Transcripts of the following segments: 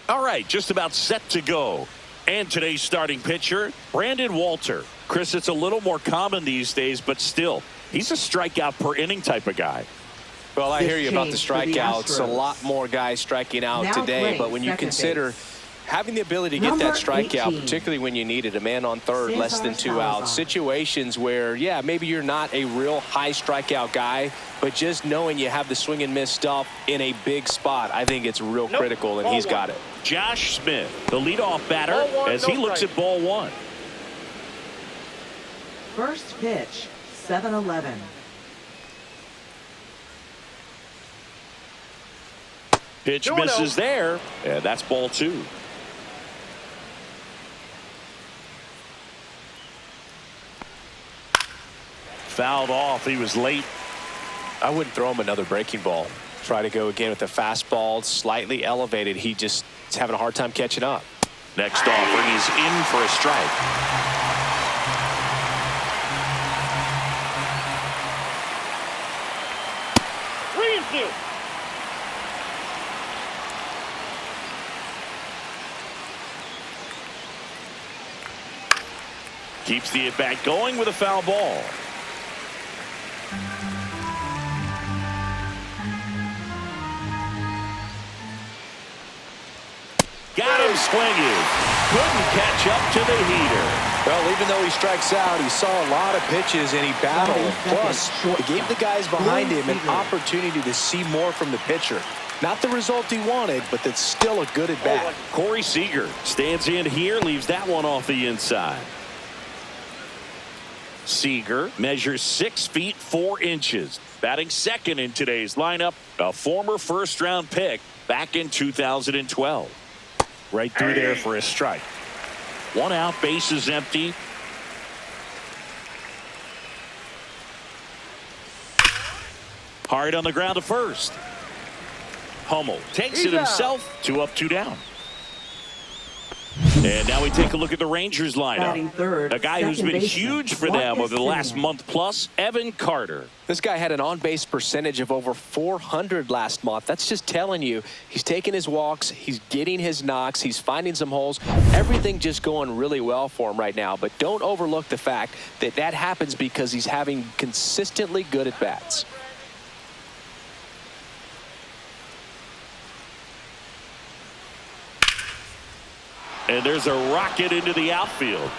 All right, just about set to go. And today's starting pitcher, Brandon Walter. Chris, it's a little more common these days, but still, he's a strikeout per inning type of guy. Well, I hear you about the strikeouts. A lot more guys striking out today, but when you consider having the ability to get that strikeout, particularly when you needed a man on third, less than 2 outs, situations where, yeah, maybe you're not a real high strikeout guy, but just knowing you have the swing and miss stuff in a big spot, I think it's real critical, and he's got it. Josh Smith, the leadoff batter, as he looks at ball one. First pitch, 7-11. Pitch misses there, and that's ball two. Fouled off. He was late. I wouldn't throw him another breaking ball. Try to go again with the fastball, slightly elevated. He just is having a hard time catching up. Next offering is in for a strike. Keeps the at-bat going with a foul ball. Got him swinging. Couldn't catch up to the heater. Well, even though he strikes out, he saw a lot of pitches and he battled. Plus, it gave the guys behind him an opportunity to see more from the pitcher. Not the result he wanted, but that's still a good at-bat. Corey Seager stands in here, leaves that one off the inside. Seager measures 6 feet 4 inches. Batting second in today's lineup, a former first-round pick back in 2012. Right through there for a strike. 1 out, base is empty. Hard on the ground to first. Hummel takes it himself. 2 up, 2 down. And now we take a look at the Rangers lineup. A guy who's been huge for them over the last month plus, Evan Carter. This guy had an on-base percentage of over 400 last month. That's just telling you he's taking his walks, he's getting his knocks, he's finding some holes. Everything just going really well for him right now. But don't overlook the fact that that happens because he's having consistently good at-bats. And there's a rocket into the outfield.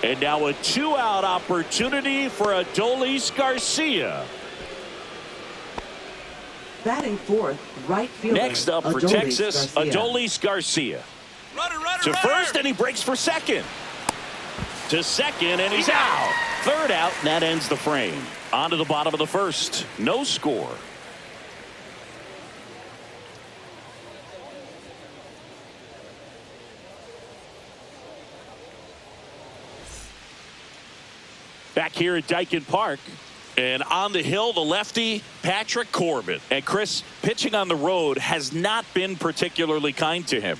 And now a 2-out opportunity for Adolis Garcia. Batting fourth, right fielder. Next up for Texas, Adolis Garcia. To first, and he breaks for second. To second, and he's out. Third out, and that ends the frame. On to the bottom of the first. No score. Back here at Dyken Park, and on the hill, the lefty, Patrick Corbin. And Chris, pitching on the road has not been particularly kind to him.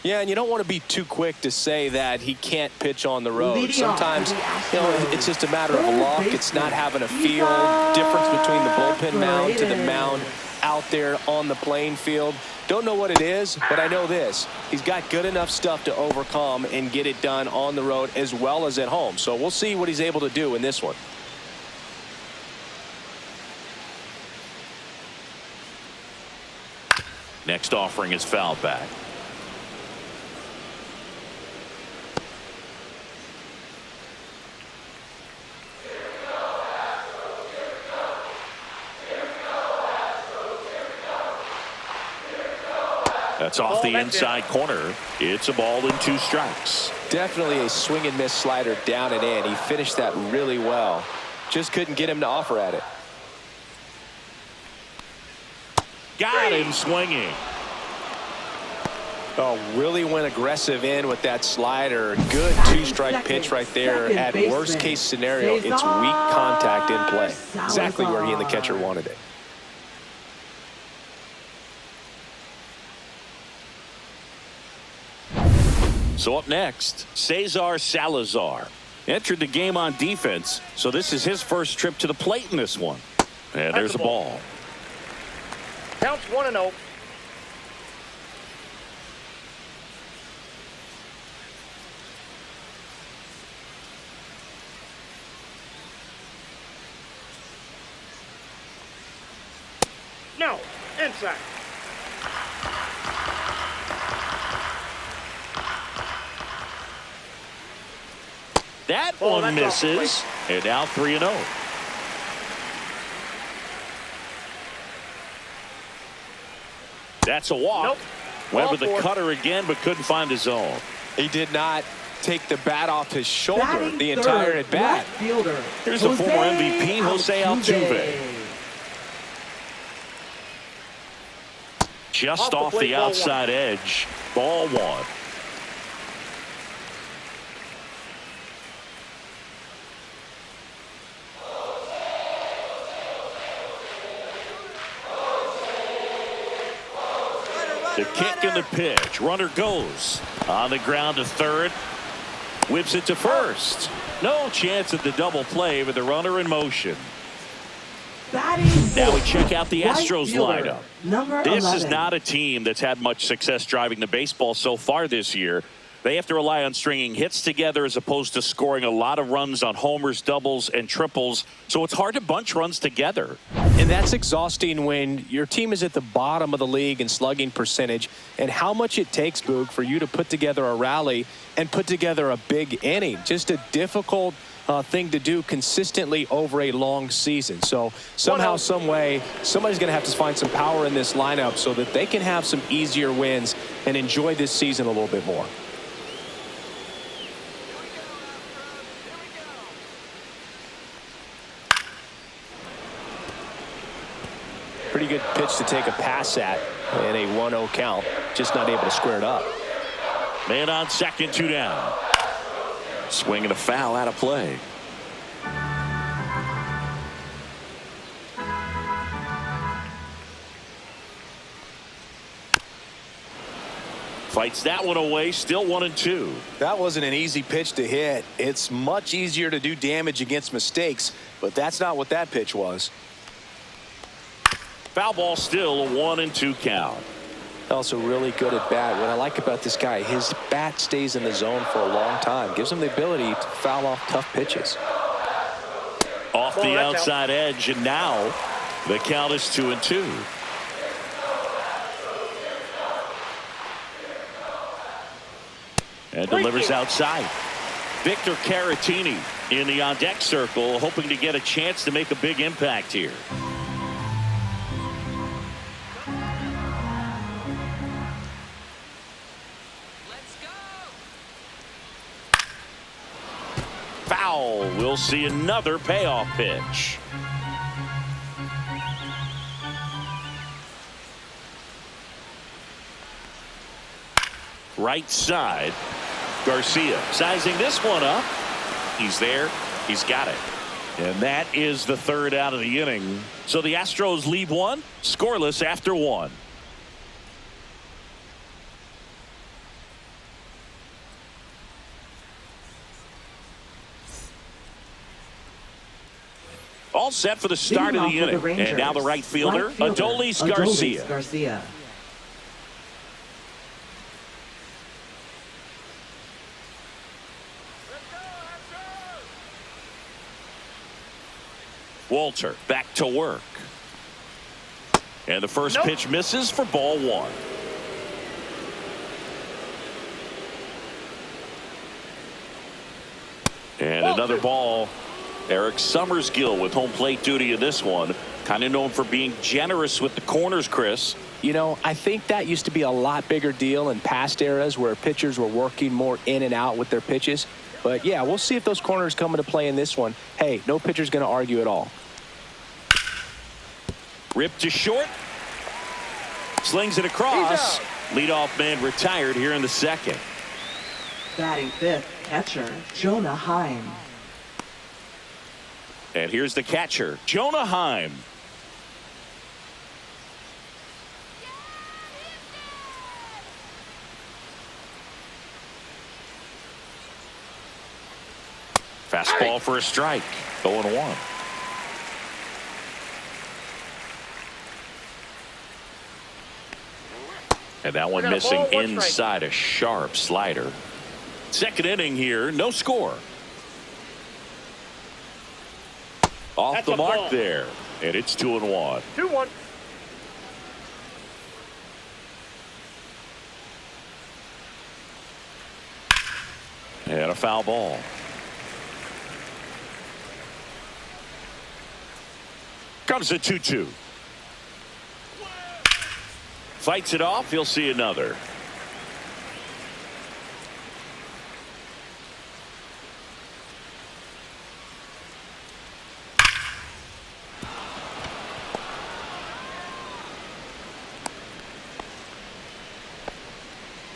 Yeah, and you don't want to be too quick to say that he can't pitch on the road. Sometimes, you know, it's just a matter of luck. It's not having a feel. Difference between the bullpen mound to the mound out there on the playing field. Don't know what it is, but I know this. He's got good enough stuff to overcome and get it done on the road as well as at home. So we'll see what he's able to do in this one. Next offering is fouled back. That's off the inside corner. It's a ball and 2 strikes. Definitely a swing and miss slider down and in. He finished that really well. Just couldn't get him to offer at it. Got him swinging. Oh, really went aggressive in with that slider. Good 2-strike pitch right there. At worst case scenario, it's weak contact in play. Exactly where he and the catcher wanted it. So up next, Cesar Salazar. Entered the game on defense, so this is his first trip to the plate in this one. And there's a ball. Counts 1-0. inside. That one misses. And now 3-0. That's a walk. Nope. Went with the cutter again, but couldn't find his zone. He did not take the bat off his shoulder Batting the entire third, at bat. right fielder, Here's the former MVP, Jose Altuve. Just off the outside edge. Ball one. The kick and the pitch. Runner goes on the ground to third. Whips it to first. No chance at the double play with the runner in motion. Now we check out the Astros lineup. This is not a team that's had much success driving the baseball so far this year. They have to rely on stringing hits together as opposed to scoring a lot of runs on homers, doubles, and triples. So it's hard to bunch runs together. And that's exhausting when your team is at the bottom of the league in slugging percentage, and how much it takes, Boog, for you to put together a rally and put together a big inning. Just a difficult thing to do consistently over a long season. So somehow, some way, somebody's going to have to find some power in this lineup so that they can have some easier wins and enjoy this season a little bit more. Pretty good pitch to take a pass at in a 1-0 count. Just not able to square it up. Man on second, 2 down. Swing and a foul out of play. Fights that one away. Still 1-2. That wasn't an easy pitch to hit. It's much easier to do damage against mistakes, but that's not what that pitch was. Foul ball, still a 1-2 count. Also really good at bat. What I like about this guy, his bat stays in the zone for a long time. Gives him the ability to foul off tough pitches. Off the outside edge, and now the count is 2-2. And delivers outside. Victor Caratini in the on-deck circle, hoping to get a chance to make a big impact here. Foul. We'll see another payoff pitch. Right side. Garcia sizing this one up. He's there. He's got it. And that is the third out of the inning. So the Astros lead one, scoreless after one. All set for the start of the inning. And now the right fielder, Adolis Garcia. Walter back to work. And the first pitch misses for ball one. And another ball. Eric Summersgill with home plate duty in this one. Kind of known for being generous with the corners, Chris. You know, I think that used to be a lot bigger deal in past eras where pitchers were working more in and out with their pitches. But yeah, we'll see if those corners come into play in this one. Hey, no pitcher's going to argue at all. Ripped to short. Slings it across. Leadoff man retired here in the second. Batting fifth, catcher Jonah Heim. And here's the catcher, Jonah Heim. Fastball for a strike. 0-1. And that one missing inside, a sharp slider. Second inning here, no score. Off the mark there, and it's 2-1. 2-1. And a foul ball. Comes the 2-2. Fights it off. He'll see another.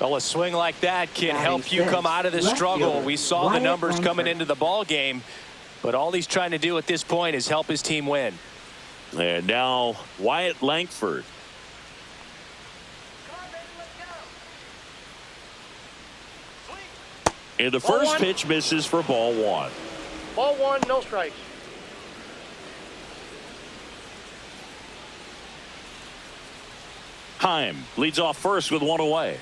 Well, a swing like that can help you come out of the struggle. We saw the numbers coming into the ball game, but all he's trying to do at this point is help his team win. And now Wyatt Langford. And the first pitch misses for ball one. Ball one, no strikes. Heim leads off first with one away.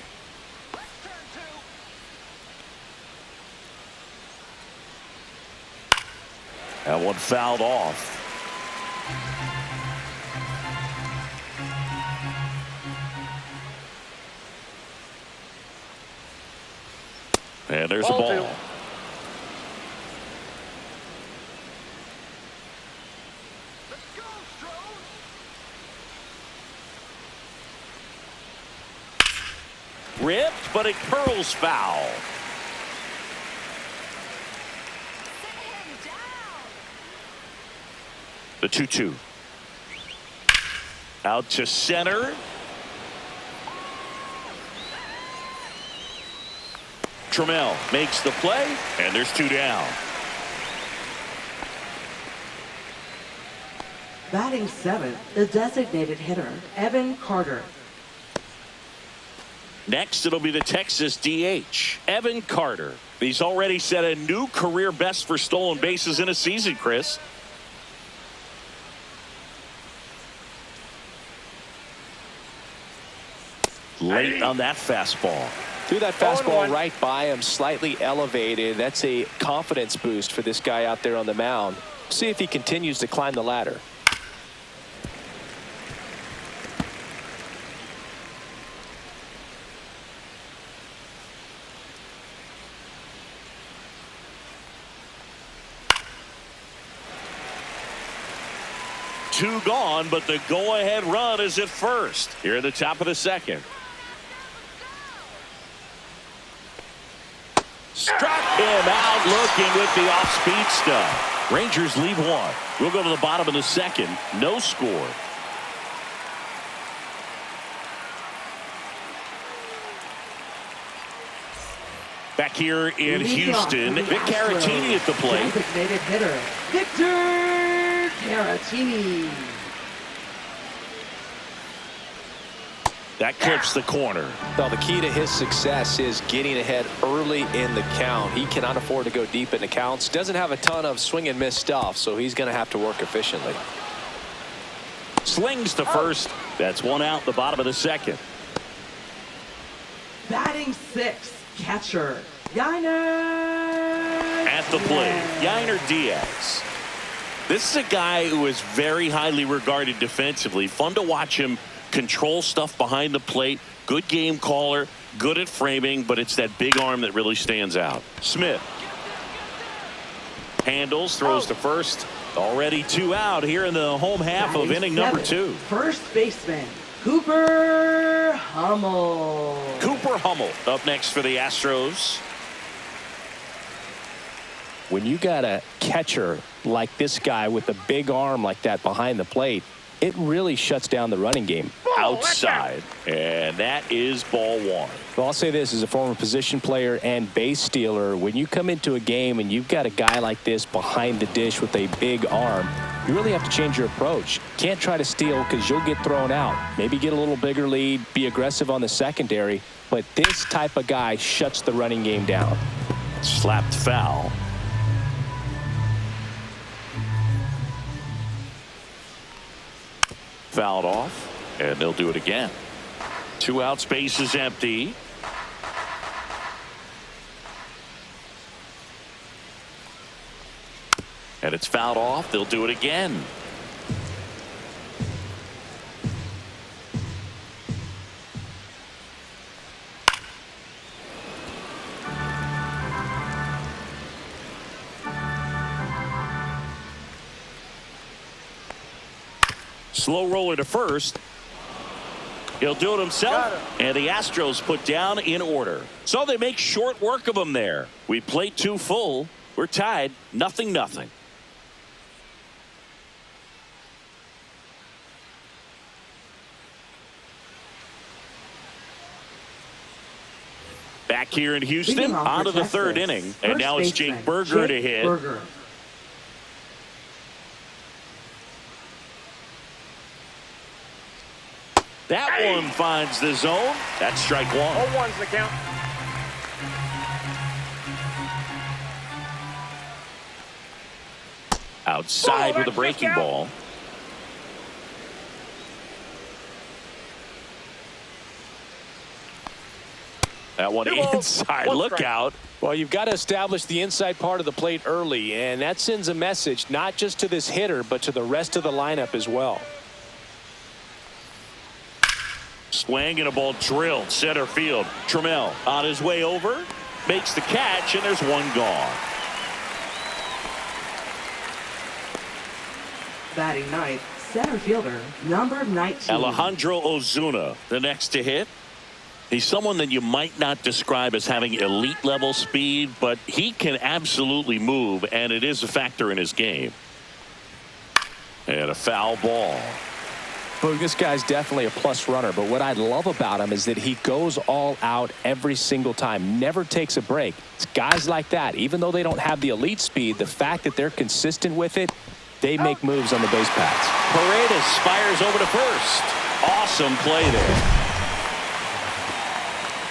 That one fouled off. And there's the ball. Ripped, but it curls foul. The 2-2. Out to center. Trammell makes the play, and there's two down. Batting seventh, the designated hitter, Evan Carter. Next, it'll be the Texas DH, Evan Carter. He's already set a new career best for stolen bases in a season, Chris. Late on that fastball. Threw that fastball right by him, slightly elevated. That's a confidence boost for this guy out there on the mound. See if he continues to climb the ladder. Two gone, but the go-ahead run is at first. Here at the top of the second. Struck him out looking with the off-speed stuff. Rangers lead one. We'll go to the bottom of the second. No score. Back here in Houston, Vic Caratini at the plate. Designated hitter, Victor Caratini. That clips the corner. Well, the key to his success is getting ahead early in the count. He cannot afford to go deep in the counts. Doesn't have a ton of swing and miss stuff, so he's going to have to work efficiently. Slings to first. That's one out, the bottom of the second. Batting sixth, catcher, Yainer. At the plate, Yainer Diaz. This is a guy who is very highly regarded defensively. Fun to watch him control stuff behind the plate. Good game caller, good at framing, but it's that big arm that really stands out. Smith handles, throws to first. Already two out here in the home half of inning number two. First baseman, Cooper Hummel. Cooper Hummel up next for the Astros. When you got a catcher like this guy with a big arm like that behind the plate, it really shuts down the running game. Outside, and that is ball one. Well, I'll say this as a former position player and base stealer. When you come into a game and you've got a guy like this behind the dish with a big arm, you really have to change your approach. Can't try to steal because you'll get thrown out. Maybe get a little bigger lead, be aggressive on the secondary, but this type of guy shuts the running game down. Slapped foul. Fouled off, and they'll do it again. Two outs, base is empty. And it's fouled off. They'll do it again. Slow roller to first. He'll do it himself, and the Astros put down in order. So they make short work of him there. We played 2 full. We're tied, 0-0. Back here in Houston, on to the 3rd inning, and now it's Jake Berger to hit. That one finds the zone. That's strike 1. 0-1's the count. Outside with a breaking ball. That one inside. Look out. Well, you've got to establish the inside part of the plate early, and that sends a message not just to this hitter, but to the rest of the lineup as well. Swing and a ball drilled center field. Trammell on his way over, makes the catch, and there's one gone. Batting ninth, center fielder, number 19. Alejandro Ozuna, the next to hit. He's someone that you might not describe as having elite level speed, but he can absolutely move, and it is a factor in his game. And a foul ball. Well, this guy's definitely a plus runner, but what I love about him is that he goes all out every single time, never takes a break. It's guys like that, even though they don't have the elite speed, the fact that they're consistent with it, they make moves on the base paths. Paredes fires over to first. Awesome play there.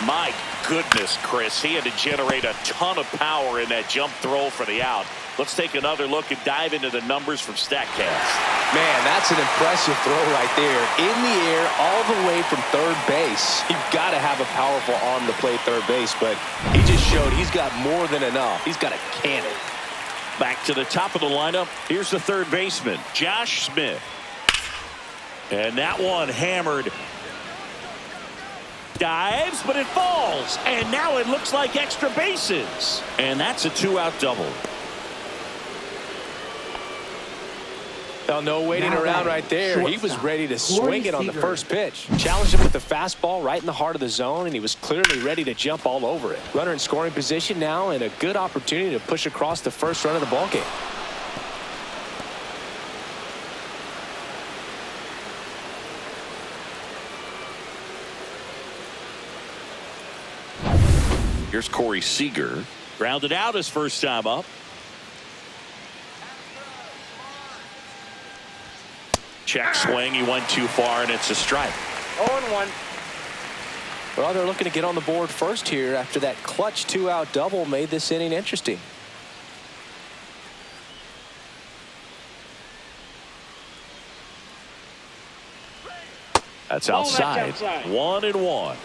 My goodness, Chris, he had to generate a ton of power in that jump throw for the out. Let's take another look and dive into the numbers from StatCast. Man, that's an impressive throw right there. In the air, all the way from third base. You've got to have a powerful arm to play third base, but he just showed he's got more than enough. He's got a cannon. Back to the top of the lineup. Here's the third baseman, Josh Smith. And that one hammered. Dives, but it falls. And now it looks like extra bases. And that's a 2-out double. Well, no waiting around right there. He was ready to swing it on the first pitch. Challenged him with the fastball right in the heart of the zone, and he was clearly ready to jump all over it. Runner in scoring position now, and a good opportunity to push across the first run of the ballgame. Here's Corey Seager. Grounded out his first time up. Check swing. He went too far, and it's a strike. 0-1. Well, they're looking to get on the board first here after that clutch 2-out double made this inning interesting. That's outside. 1-1.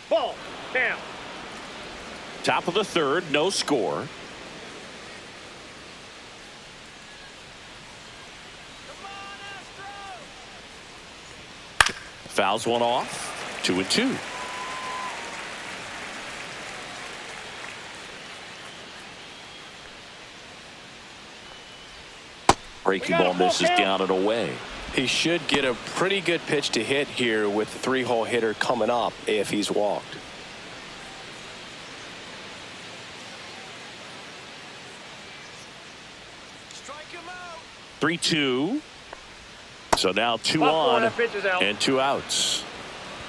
Ball. Down. Top of the third, no score. Fouls one off. 2-2. Breaking ball misses down and away. He should get a pretty good pitch to hit here with the 3-hole hitter coming up if he's walked. Strike him out. 3-2. So now 2 on and 2 outs.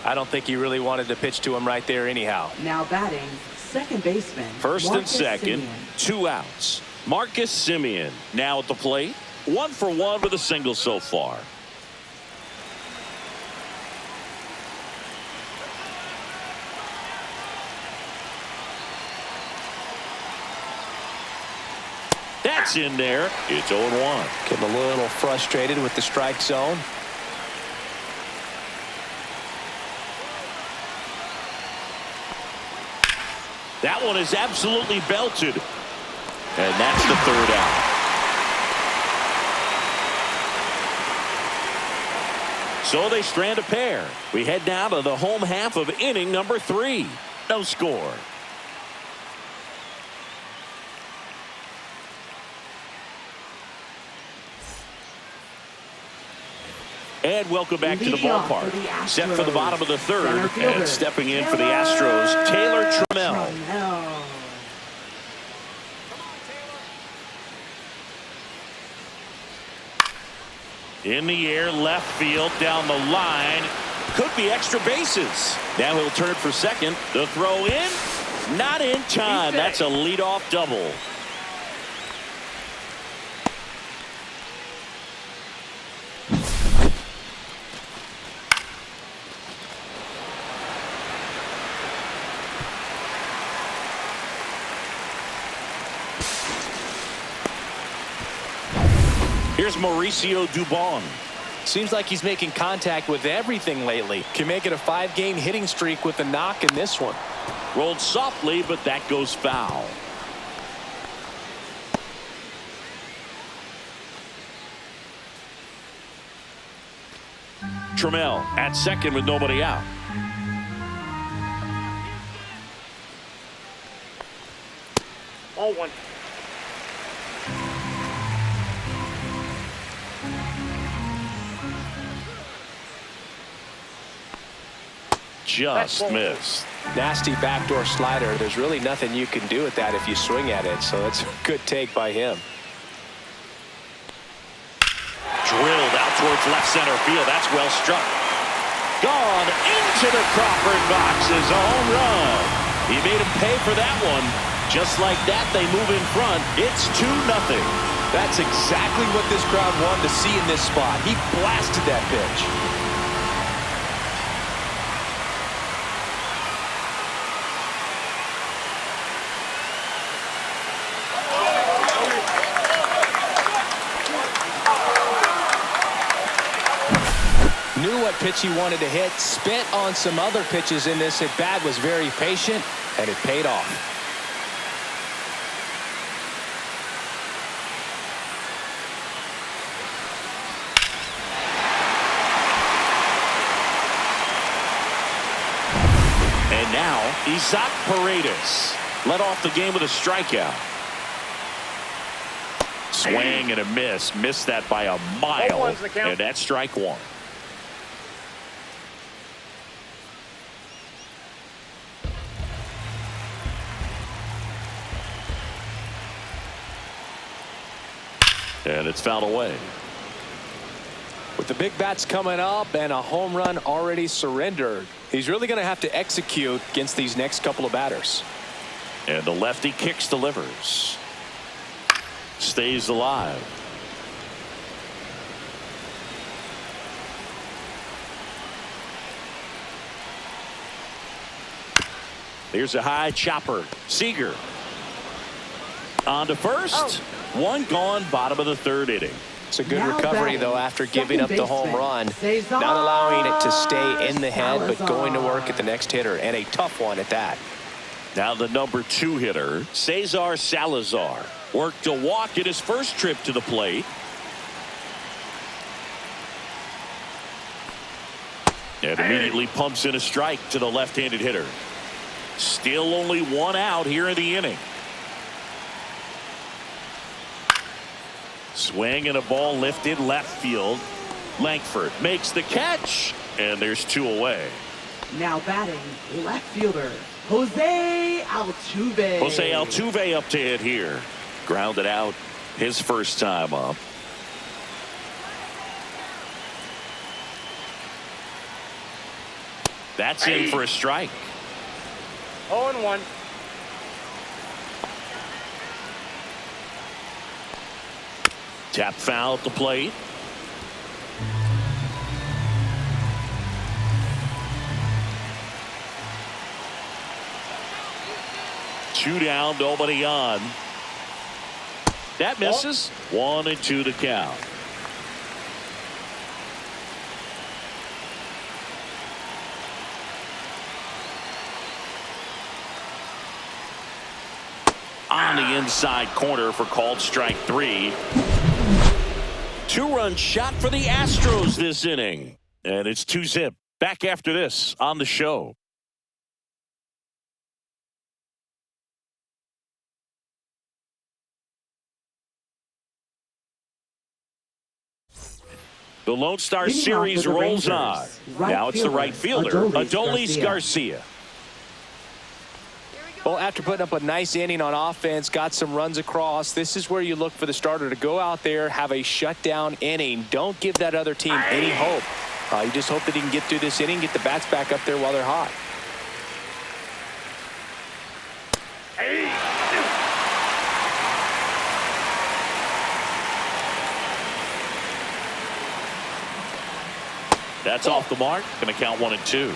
I don't think he really wanted to pitch to him right there anyhow. Now batting, second baseman. First and second, Simeon. 2 outs. Marcus Simeon now at the plate. 1 for 1 with a single so far. That's in there. It's 0-1. Getting a little frustrated with the strike zone. That one is absolutely belted. And that's the 3rd out. So they strand a pair. We head now to the home half of inning number 3. No score. And welcome back to the ballpark. Set for the bottom of the third, and stepping in for the Astros, Taylor Trammell. In the air, left field, down the line. Could be extra bases. Now he'll turn for second. The throw in. Not in time. That's a leadoff double. Here's Mauricio Dubon. Seems like he's making contact with everything lately. Can make it a 5-game hitting streak with a knock in this one. Rolled softly, but that goes foul. Trammell at second with nobody out. Ball one. Just missed. Nasty backdoor slider. There's really nothing you can do with that if you swing at it. So it's a good take by him. Drilled out towards left center field. That's well struck. Gone into the Crawford box is a home run. He made him pay for that one. Just like that, they move in front. It's 2-0. That's exactly what this crowd wanted to see in this spot. He blasted that pitch. Knew what pitch he wanted to hit, spent on some other pitches in this at bat, was very patient, and it paid off. And now, Isaac Paredes led off the game with a strikeout. Swing and a miss. Missed that by a mile. And that's strike one. And it's fouled away. With the big bats coming up and a home run already surrendered, he's really going to have to execute against these next couple of batters. And the lefty kicks, delivers. Stays alive. Here's a high chopper. Seager on to first. One gone, bottom of the third inning. It's a good recovery, though, after giving up the home run. Not allowing it to stay in the head, but going to work at the next hitter, and a tough one at that. Now the number 2 hitter, Cesar Salazar, worked a walk in his first trip to the plate. And immediately pumps in a strike to the left-handed hitter. Still only one out here in the inning. Swing and a ball lifted left field. Langford makes the catch, and there's 2 away. Now batting, left fielder, Jose Altuve. Jose Altuve up to hit here. Grounded out his first time up. That's in for a strike. 0-1. Tap foul at the plate. Two down, nobody on. That misses. 1-2 the count. On the inside corner for called strike 3. 2-run shot for the Astros this inning. And it's 2-zip. Back after this on the show. The Lone Star Leading series off for the rolls Rangers, on. right Now it's the right fielder, Adolis Garcia. Well, after putting up a nice inning on offense, got some runs across, this is where you look for the starter to go out there, have a shutdown inning. Don't give that other team any hope. You just hope that he can get through this inning, get the bats back up there while they're hot. That's off the mark. Going to count 1-2.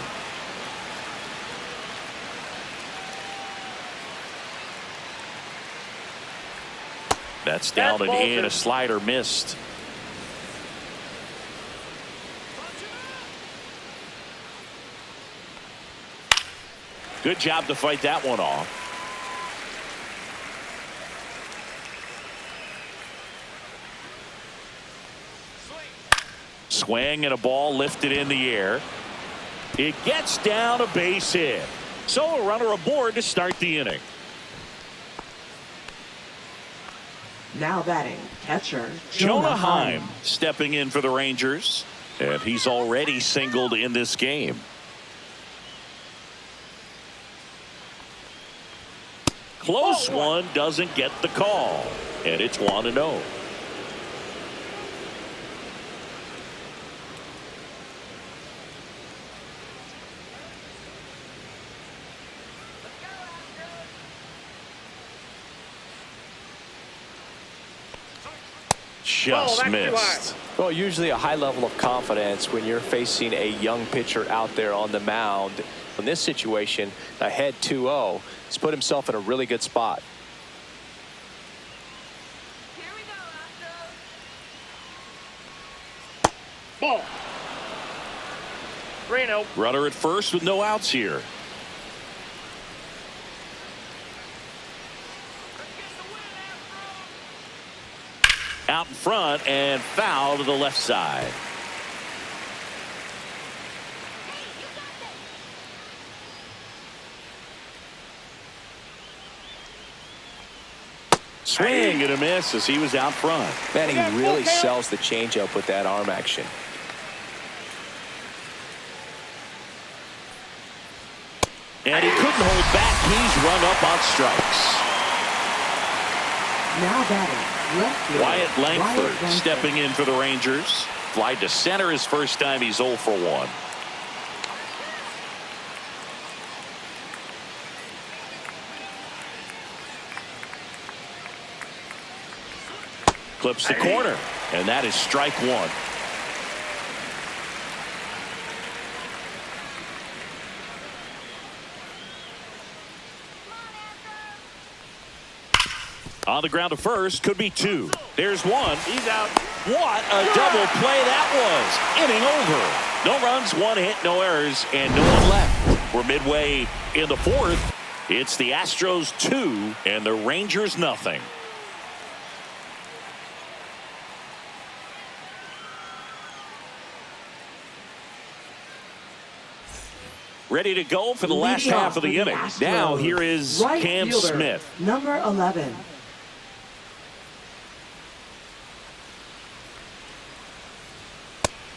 That's down and in. A slider missed. Good job to fight that one off. Swing and a ball lifted in the air. It gets down a base hit. So a runner aboard to start the inning. Now batting, catcher Jonah Heim stepping in for the Rangers. And he's already singled in this game. Close one, doesn't get the call. And it's 1-0. Just missed. Well, usually a high level of confidence when you're facing a young pitcher out there on the mound. In this situation, ahead 2-0, he's put himself in a really good spot. Here we go, Astros. Ball. 3-0. Runner at first with no outs here. Out in front and foul to the left side. Swing and a miss as he was out front. Man, he really sells the changeup with that arm action. And he couldn't hold back. He's run up on strikes. Now batting, left fielder Wyatt Langford Langford stepping in for the Rangers. Fly to center his first time. He's 0 for 1. Clips the corner, and that is strike one. On the ground to first, could be 2. There's 1. He's out. What a double play that was. Inning over. No runs, 1 hit, no errors, and no one left. We're midway in the 4th. It's the Astros 2 and the Rangers nothing. Ready to go for the last half of the inning. Now here is right Cam fielder, Smith. number 11.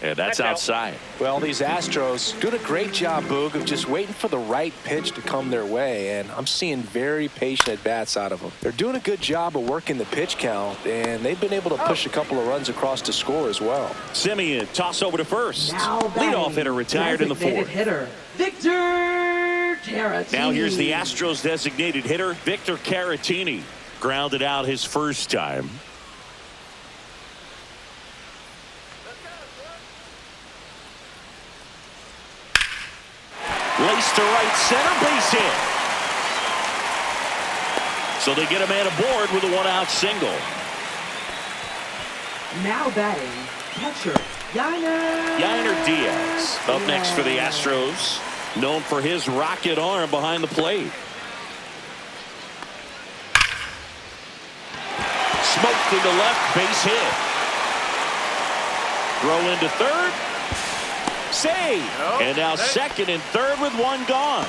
And that's outside. Well, these Astros doing a great job, Boog, of just waiting for the right pitch to come their way, and I'm seeing very patient at-bats out of them. They're doing a good job of working the pitch count, and they've been able to push a couple of runs across to score as well. Simeon, toss over to first. Now Leadoff hitter retired in the 4th. Hitter, Victor Caratini. Now here's the Astros designated hitter, Victor Caratini. Grounded out his first time. Laced to right center, base hit. So they get a man aboard with a 1-out single. Now batting, catcher Yainer Diaz up next for the Astros, known for his rocket arm behind the plate. Smoked into left, base hit. Throw into third. Save. And now second and third with 1 gone.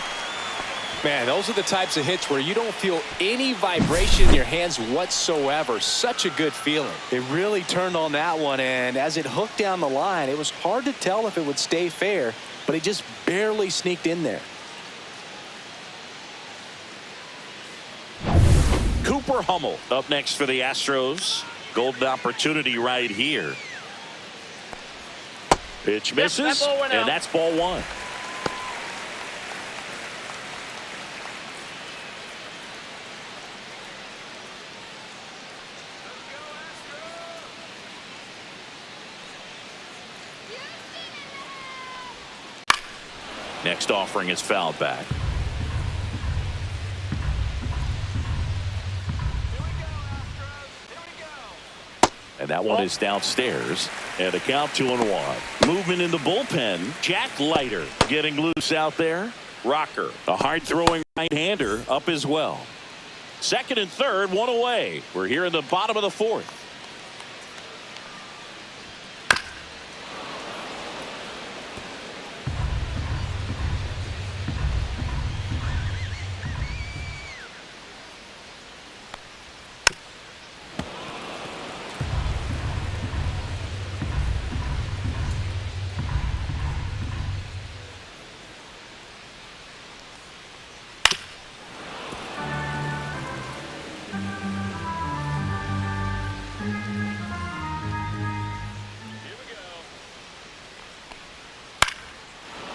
Man, those are the types of hits where you don't feel any vibration in your hands whatsoever. Such a good feeling. It really turned on that one, and as it hooked down the line, it was hard to tell if it would stay fair, but he just barely sneaked in there. Cooper Hummel up next for the Astros. Golden opportunity right here. Pitch misses, and that's ball one. Next offering is fouled back. And that one is downstairs. And a count 2-1. Movement in the bullpen. Jack Leiter getting loose out there. Rocker, a hard-throwing right-hander, up as well. Second and third, one away. We're here in the bottom of the fourth.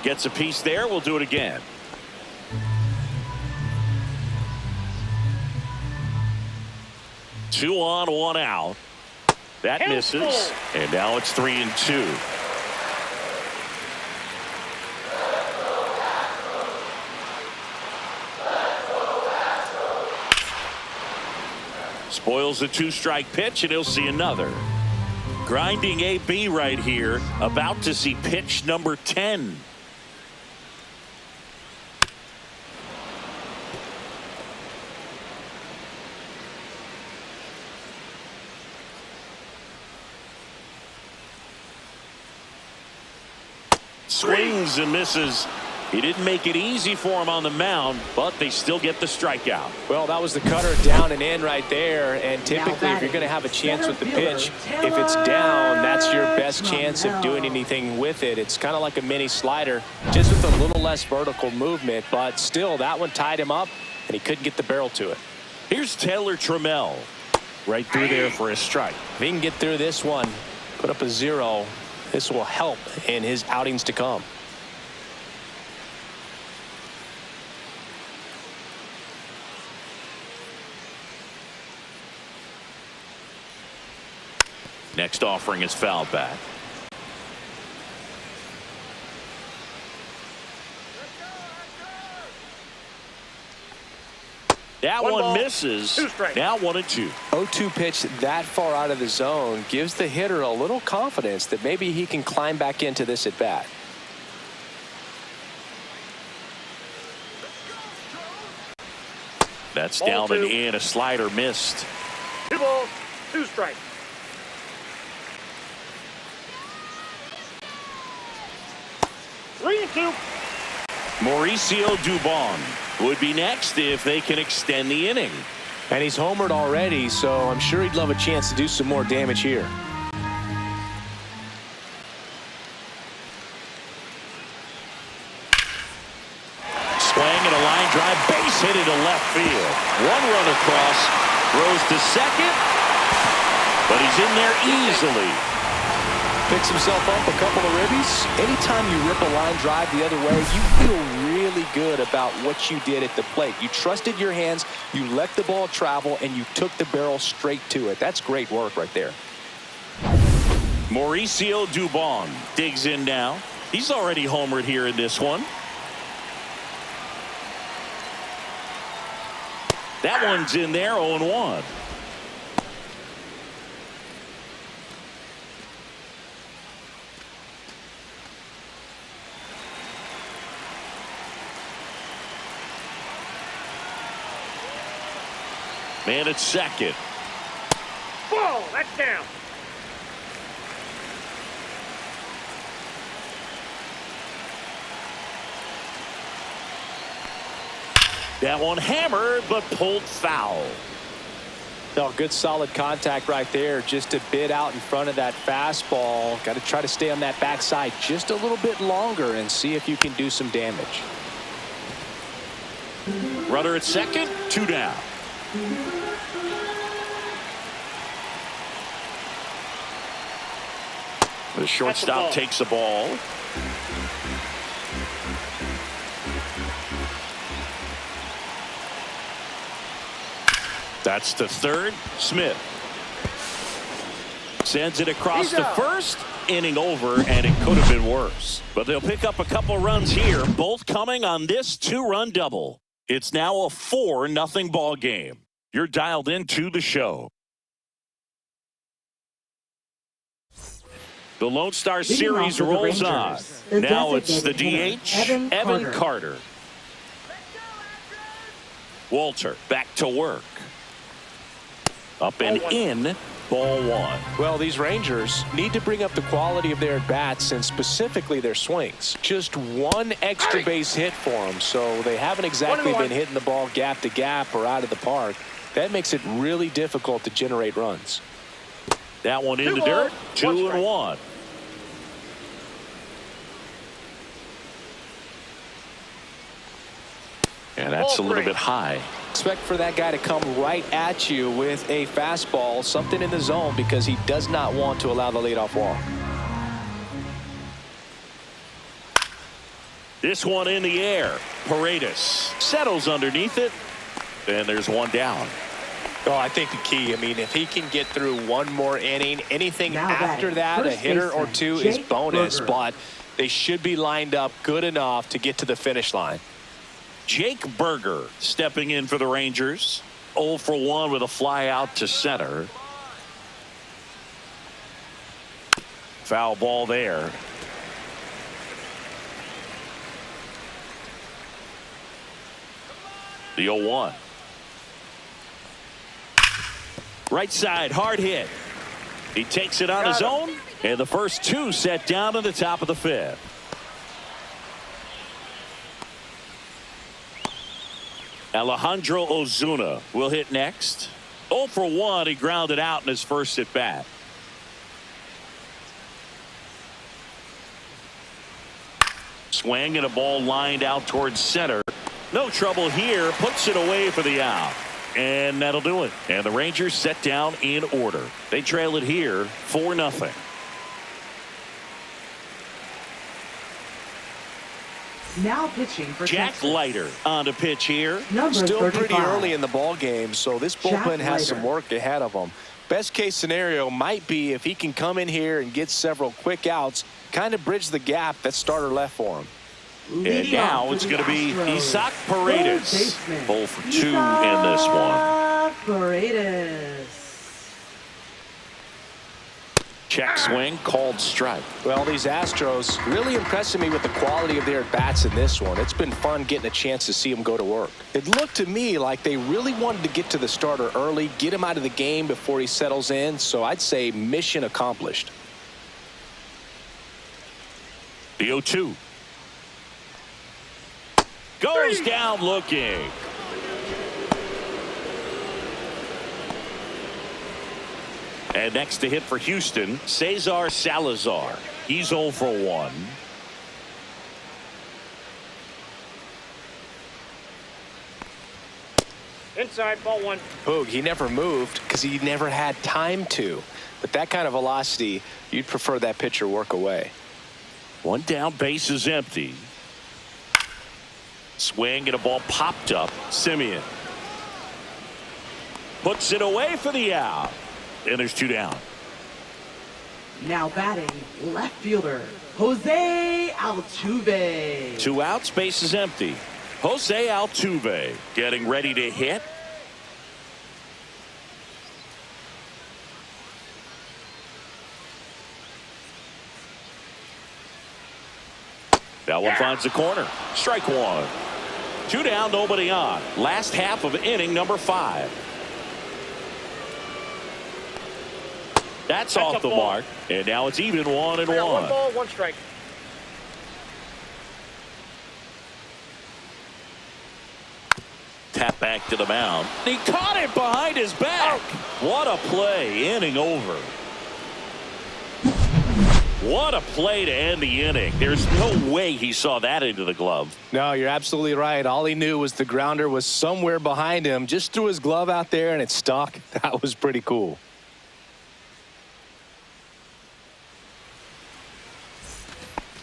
Gets a piece there. We'll do it again. Two on, one out. That misses. And now it's 3-2. Spoils the two-strike pitch, and he'll see another. Grinding AB right here. About to see pitch number 10. Swings and misses. He didn't make it easy for him on the mound, but they still get the strikeout. Well, that was the cutter down and in right there. And typically, if you're going to have a chance with the pitch, if it's down, that's your best chance of doing anything with it. It's kind of like a mini slider, just with a little less vertical movement. But still, that one tied him up, and he couldn't get the barrel to it. Here's Taylor Trammell. Right through there for a strike. If he can get through this one, put up a 0, this will help in his outings to come. Next offering is fouled back. That one misses. Now 1-2. 0-2 pitch that far out of the zone gives the hitter a little confidence that maybe he can climb back into this at bat. That's down and in. A slider missed. 2 balls, 2 strikes. Mauricio Dubon would be next if they can extend the inning. And he's homered already, so I'm sure he'd love a chance to do some more damage here. Swing and a line drive, base hit into left field. One run across, throws to second, but he's in there easily. Picks himself up a couple of ribbies. Anytime you rip a line drive the other way, you feel really good about what you did at the plate. You trusted your hands, you let the ball travel, and you took the barrel straight to it. That's great work right there. Mauricio Dubon digs in now. He's already homered here in this one. That one's in there, 0-1. Man at second. Ball, that's down. That one hammered, but pulled foul. No, good solid contact right there. Just a bit out in front of that fastball. Got to try to stay on that backside just a little bit longer and see if you can do some damage. Runner at second, 2 down. The shortstop takes the ball. That's to third. Smith sends it across to first. Inning over, and it could have been worse. But they'll pick up a couple runs here, both coming on this 2-run double. It's now a 4-0 ball game. You're dialed into the show. The Lone Star Series rolls on. Now it's the DH, Evan Carter. Walter back to work. Up and in, ball 1. Well, these Rangers need to bring up the quality of their at-bats and specifically their swings. Just one extra base hit for them, so they haven't exactly been hitting the ball gap to gap or out of the park. That makes it really difficult to generate runs. That one in the dirt, 2-1. And that's a little bit high. Expect for that guy to come right at you with a fastball, something in the zone, because he does not want to allow the leadoff walk. This one in the air. Paredes settles underneath it. And there's one down. Oh, I think the key, I mean, if he can get through one more inning, anything Now after that, a hitter or two is bonus, but they should be lined up good enough to get to the finish line. Jake Berger stepping in for the Rangers. 0 for 1 with a fly out to center. Foul ball there. The 0-1. Right side, hard hit. He takes it on his own, and the first 2 set down in the top of the 5th. Alejandro Ozuna will hit next. 0 for 1. He grounded out in his first at bat. Swing and a ball lined out towards center. No trouble here. Puts it away for the out. And that'll do it. And the Rangers set down in order. They trail it here 4-0. Now pitching for Jack Texas. Leiter on to pitch here. Number Still 35. pretty early in the ball game, so this bullpen has some work ahead of them. Best case scenario might be if he can come in here and get several quick outs, kind of bridge the gap that starter left for him. And now it's going to be Isaac Paredes. 0 for 2 in this one. Paredes. Check swing, called strike. Well, these Astros really impressing me with the quality of their bats in this one. It's been fun getting a chance to see them go to work. It looked to me like they really wanted to get to the starter early, get him out of the game before he settles in. So I'd say mission accomplished. The 0-2. Goes down looking. And next to hit for Houston, Cesar Salazar. He's 0 for 1. Inside, ball 1. Boog, he never moved because he never had time to. But that kind of velocity, you'd prefer that pitcher work away. 1 down, base is empty. Swing and a ball popped up. Simeon puts it away for the out. And there's 2 down. Now batting, left fielder, Jose Altuve. 2 outs, base is empty. Jose Altuve getting ready to hit. That one finds the corner. Strike 1. 2 down, nobody on. Last half of inning number 5. That's off the mark, and now it's even 1-1. 1 ball, 1 strike. back to the mound. He caught it behind his back. What a play. Inning over. What a play to end the inning. There's no way he saw that into the glove. No, you're absolutely right. All he knew was the grounder was somewhere behind him. Just threw his glove out there and it stuck. That was pretty cool.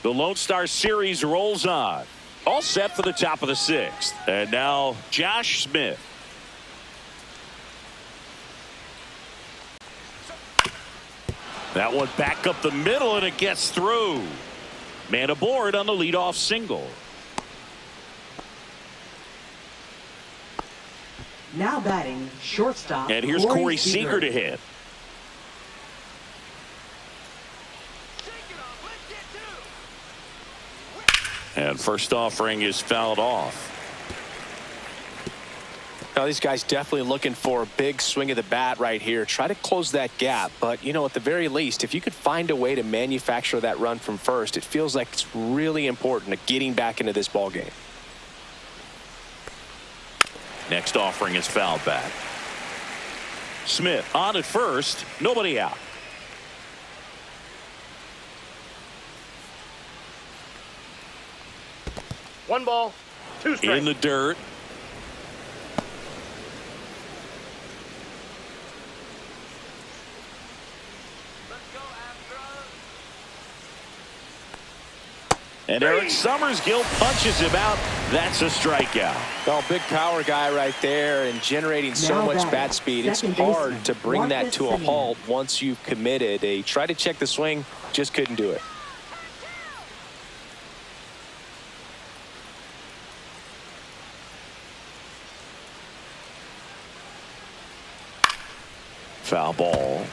The Lone Star Series rolls on. All set for the top of the sixth. And now Josh Smith. That one back up the middle, and it gets through. Man aboard on the leadoff single. Now batting, shortstop. And here's Corey Seager to hit. And first offering is fouled off. Now these guys definitely looking for a big swing of the bat right here. Try to close that gap. But, you know, at the very least, if you could find a way to manufacture that run from first, it feels like it's really important to getting back into this ball game. Next offering is fouled back. Smith on at first. Nobody out. One ball, two strikes. In the dirt. And Eric Summersgill punches him out. That's a strikeout. Oh, big power guy right there and generating so much bat speed. It's hard to bring that to a halt once you've committed. They tried to check the swing, just couldn't do it. Foul ball.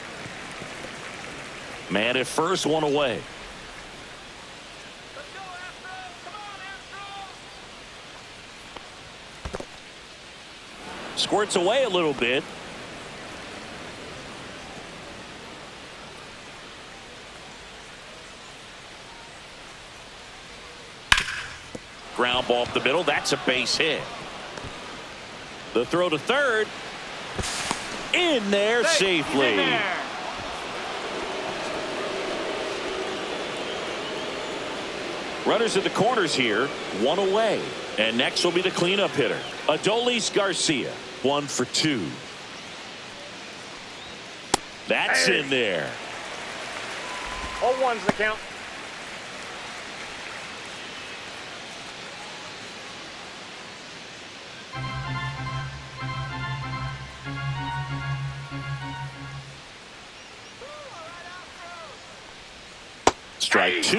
Man at first, one away. Squirts away a little bit. Ground ball up the middle. That's a base hit. The throw to third. In there safely. In there. Runners at the corners here, one away. And next will be the cleanup hitter, Adolis Garcia. 1 for 2. That's in there. 0-1's the count. Strike 2.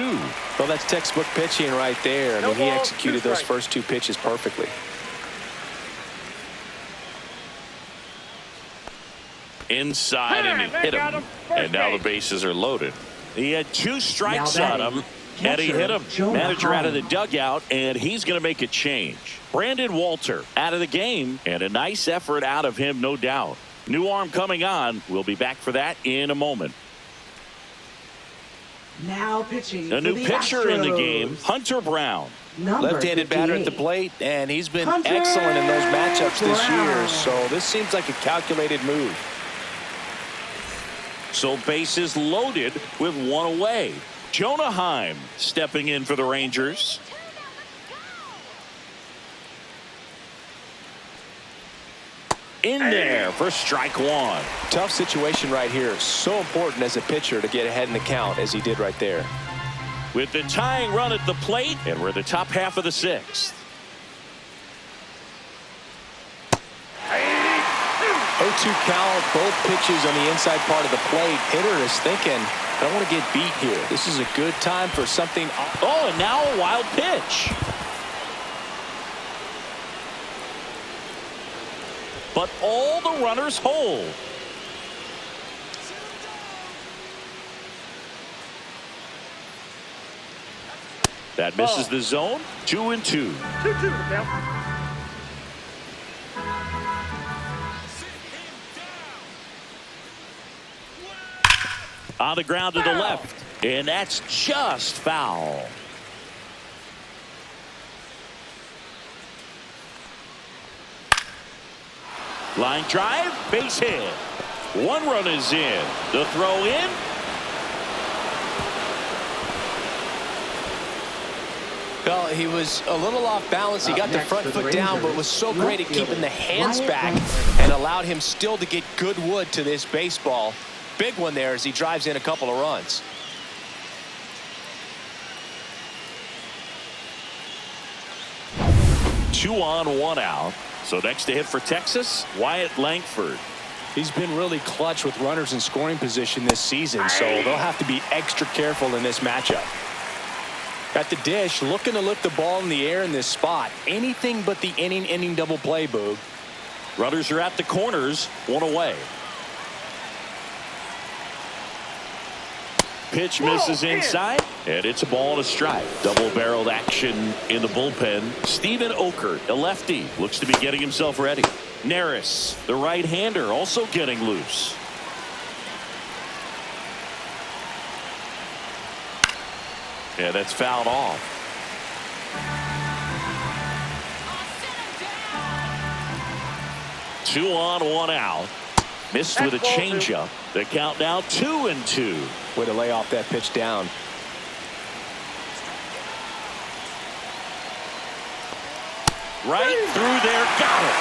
Well, that's textbook pitching right there. I mean, he executed those first 2 pitches perfectly. Inside, and he hit him. And now the bases are loaded. He had 2 strikes on him, and he hit him. Manager out of the dugout, and he's going to make a change. Brandon Walter out of the game, and a nice effort out of him, no doubt. New arm coming on. We'll be back for that in a moment. Now pitching. A new pitcher in the game, Hunter Brown. Left-handed batter at the plate, and he's been excellent in those matchups this year. So this seems like a calculated move. So bases loaded with 1 away. Jonah Heim stepping in for the Rangers. In there for strike 1. Tough situation right here. So important as a pitcher to get ahead in the count as he did right there. With the tying run at the plate, and we're the top half of the 6th. 0-2 count, both pitches on the inside part of the plate. Hitter is thinking, I don't want to get beat here. This is a good time for something. Oh, and now a wild pitch. But all the runners hold. That misses the zone. 2-2. 2-2 the count. On the ground to the left, and that's just foul. Line drive, base hit. One run is in. The throw in. Well, he was a little off balance. He got the front foot down, but was so great at keeping the hands back and allowed him still to get good wood to this baseball. Big one there as he drives in a couple of runs. Two on, one out. So next to hit for Texas, Wyatt Langford. He's been really clutch with runners in scoring position this season, so they'll have to be extra careful in this matchup. At the dish, looking to lift the ball in the air in this spot. Anything but the inning double play, Boog. Runners are at the corners, one away. Pitch misses inside, and it's a ball and a strike. Double-barreled action in the bullpen. Steven Okert, a lefty, looks to be getting himself ready. Neris, the right-hander, also getting loose. Yeah, that's fouled off. Two on, one out. Missed with a changeup. The count now 2-2. Way to lay off that pitch down. Right through there, got it.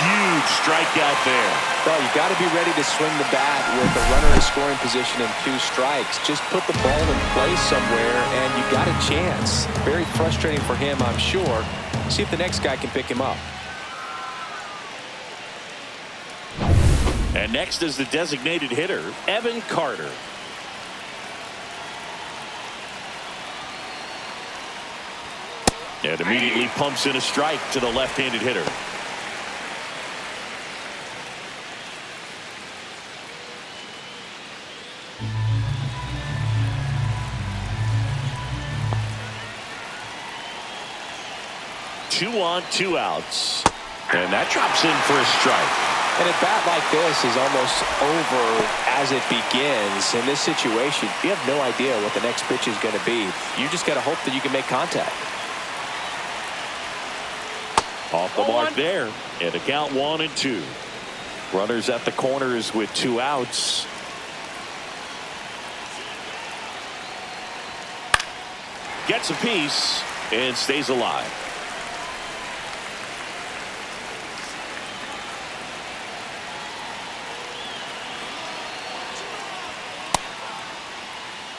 Huge strikeout there. Well, you got to be ready to swing the bat with a runner in scoring position and 2 strikes. Just put the ball in place somewhere and you got a chance. Very frustrating for him, I'm sure. See if the next guy can pick him up. And next is the designated hitter, Evan Carter. And immediately pumps in a strike to the left-handed hitter. Two on, 2 outs. And that drops in for a strike. And a bat like this is almost over as it begins. In this situation, you have no idea what the next pitch is going to be. You just got to hope that you can make contact. Off the mark there. And a count 1-2. Runners at the corners with 2 outs. Gets a piece and stays alive.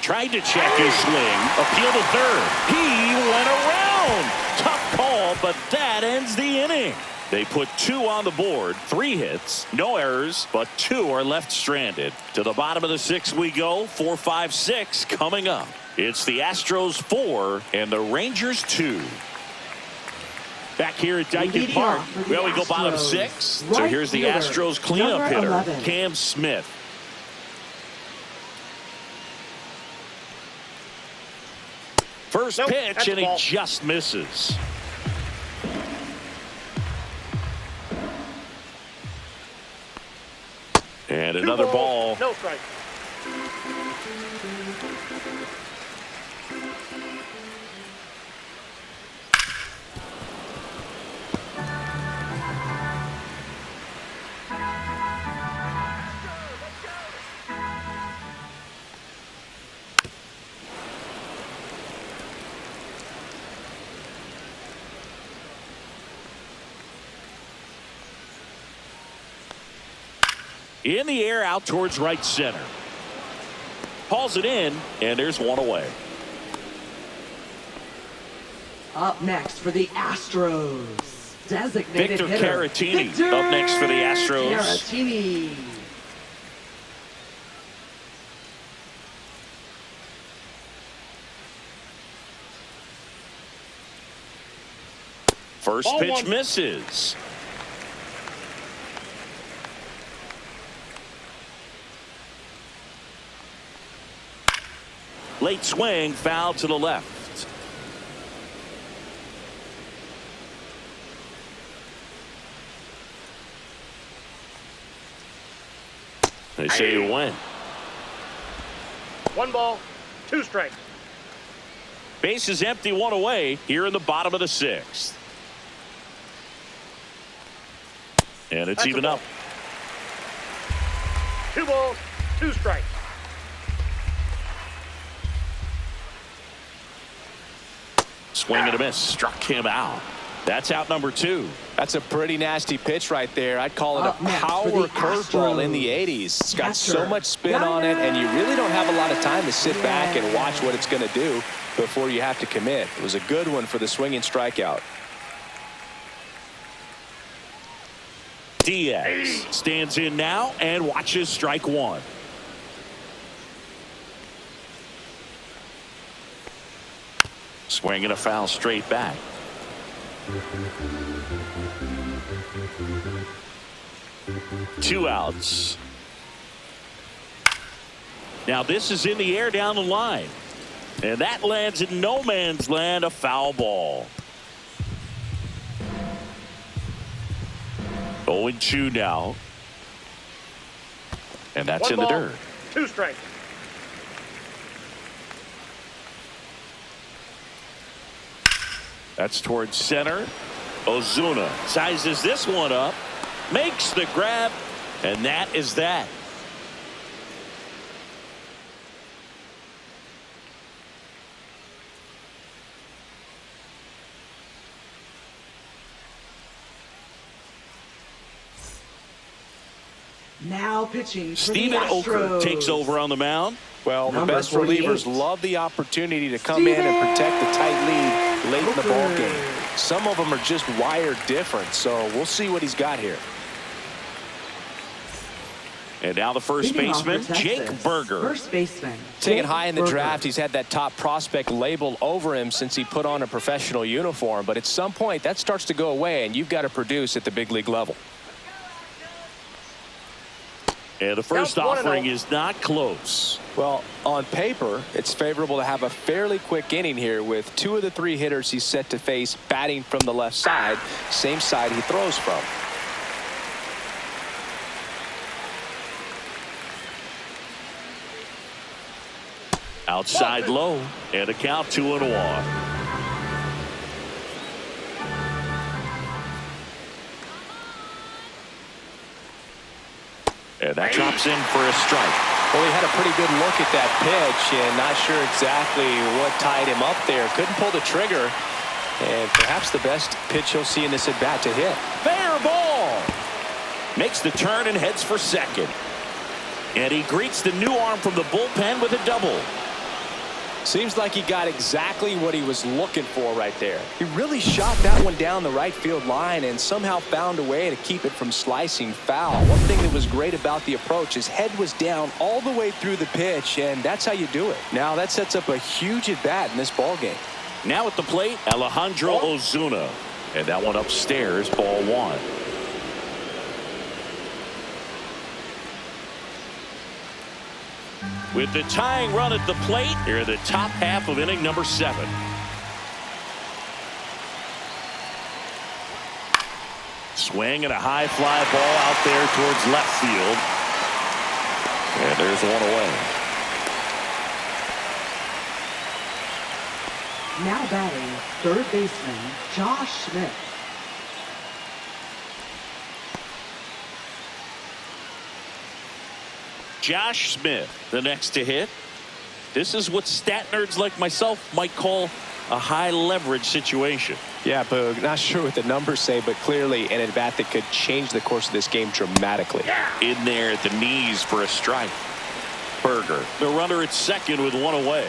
Tried to check his swing. Appeal to third. He went around. Tough call, but that ends the inning. They put 2 on the board, 3 hits, no errors, but 2 are left stranded. To the bottom of the 6th we go. 4, 5, 6 coming up. It's the Astros 4 and the Rangers 2. Back here at Dyken Park. Well, we go bottom 6. So here's the Astros cleanup hitter, Cam Smith. First pitch, and he just misses. And another ball. No strike. In the air, out towards right center. Hauls it in, and there's one away. Up next for the Astros, designated Victor hitter, Caratini Victor up next for the Astros. Caratini. First pitch misses. Late swing, foul to the left. They say you win. 1 ball, 2 strikes. Base is empty, 1 away here in the bottom of the 6th. And it's even up. 2 balls, 2 strikes. Swing and a miss. Struck him out. That's out number 2. That's a pretty nasty pitch right there. I'd call it a power curveball in the 80s. It's got so much spin on it, and you really don't have a lot of time to sit back and watch what it's going to do before you have to commit. It was a good one for the swinging strikeout. Diaz stands in now and watches strike 1. Swing and a foul straight back. Two outs. Now this is in the air down the line. And that lands in no man's land, a foul ball. 0-2 now. And that's 1 in the ball, dirt. 2 strikes. That's towards center. Ozuna sizes this one up, makes the grab, and that is that. Now pitching for Steven the Astros. Oker takes over on the mound. Well, the Number best 48. relievers love the opportunity to come in and protect the tight lead late in the ball game. Some of them are just wired different, so we'll see what he's got here. And now the first Leading off baseman, for Jake Texas, Berger. First baseman. Taken Jake high in the Berger. draft, he's had that top prospect label over him since he put on a professional uniform. But at some point, that starts to go away, and you've got to produce at the big league level. And the first Count 1-0. offering is not close. Well, on paper, it's favorable to have a fairly quick inning here with 2 of the 3 hitters he's set to face batting from the left side, same side he throws from. Outside low, and a count 2-1. And that drops in for a strike. Well, he had a pretty good look at that pitch and not sure exactly what tied him up there. Couldn't pull the trigger. And perhaps the best pitch he'll see in this at bat to hit. Fair ball. Makes the turn and heads for second. And he greets the new arm from the bullpen with a double. Seems like he got exactly what he was looking for right there. He really shot that one down the right field line and somehow found a way to keep it from slicing foul. One thing that was great about the approach, his head was down all the way through the pitch, and that's how you do it. Now that sets up a huge at bat in this ball game. Now at the plate, Alejandro Ozuna. And that one upstairs, ball 1. With the tying run at the plate, here in the top half of inning number 7. Swing and a high fly ball out there towards left field. And there's one away. Now batting, third baseman Josh Smith. Josh Smith, the next to hit. This is what stat nerds like myself might call a high leverage situation. Yeah, Boog, not sure what the numbers say, but clearly an at bat that could change the course of this game dramatically. In there at the knees for a strike. Berger, the runner at second with one away.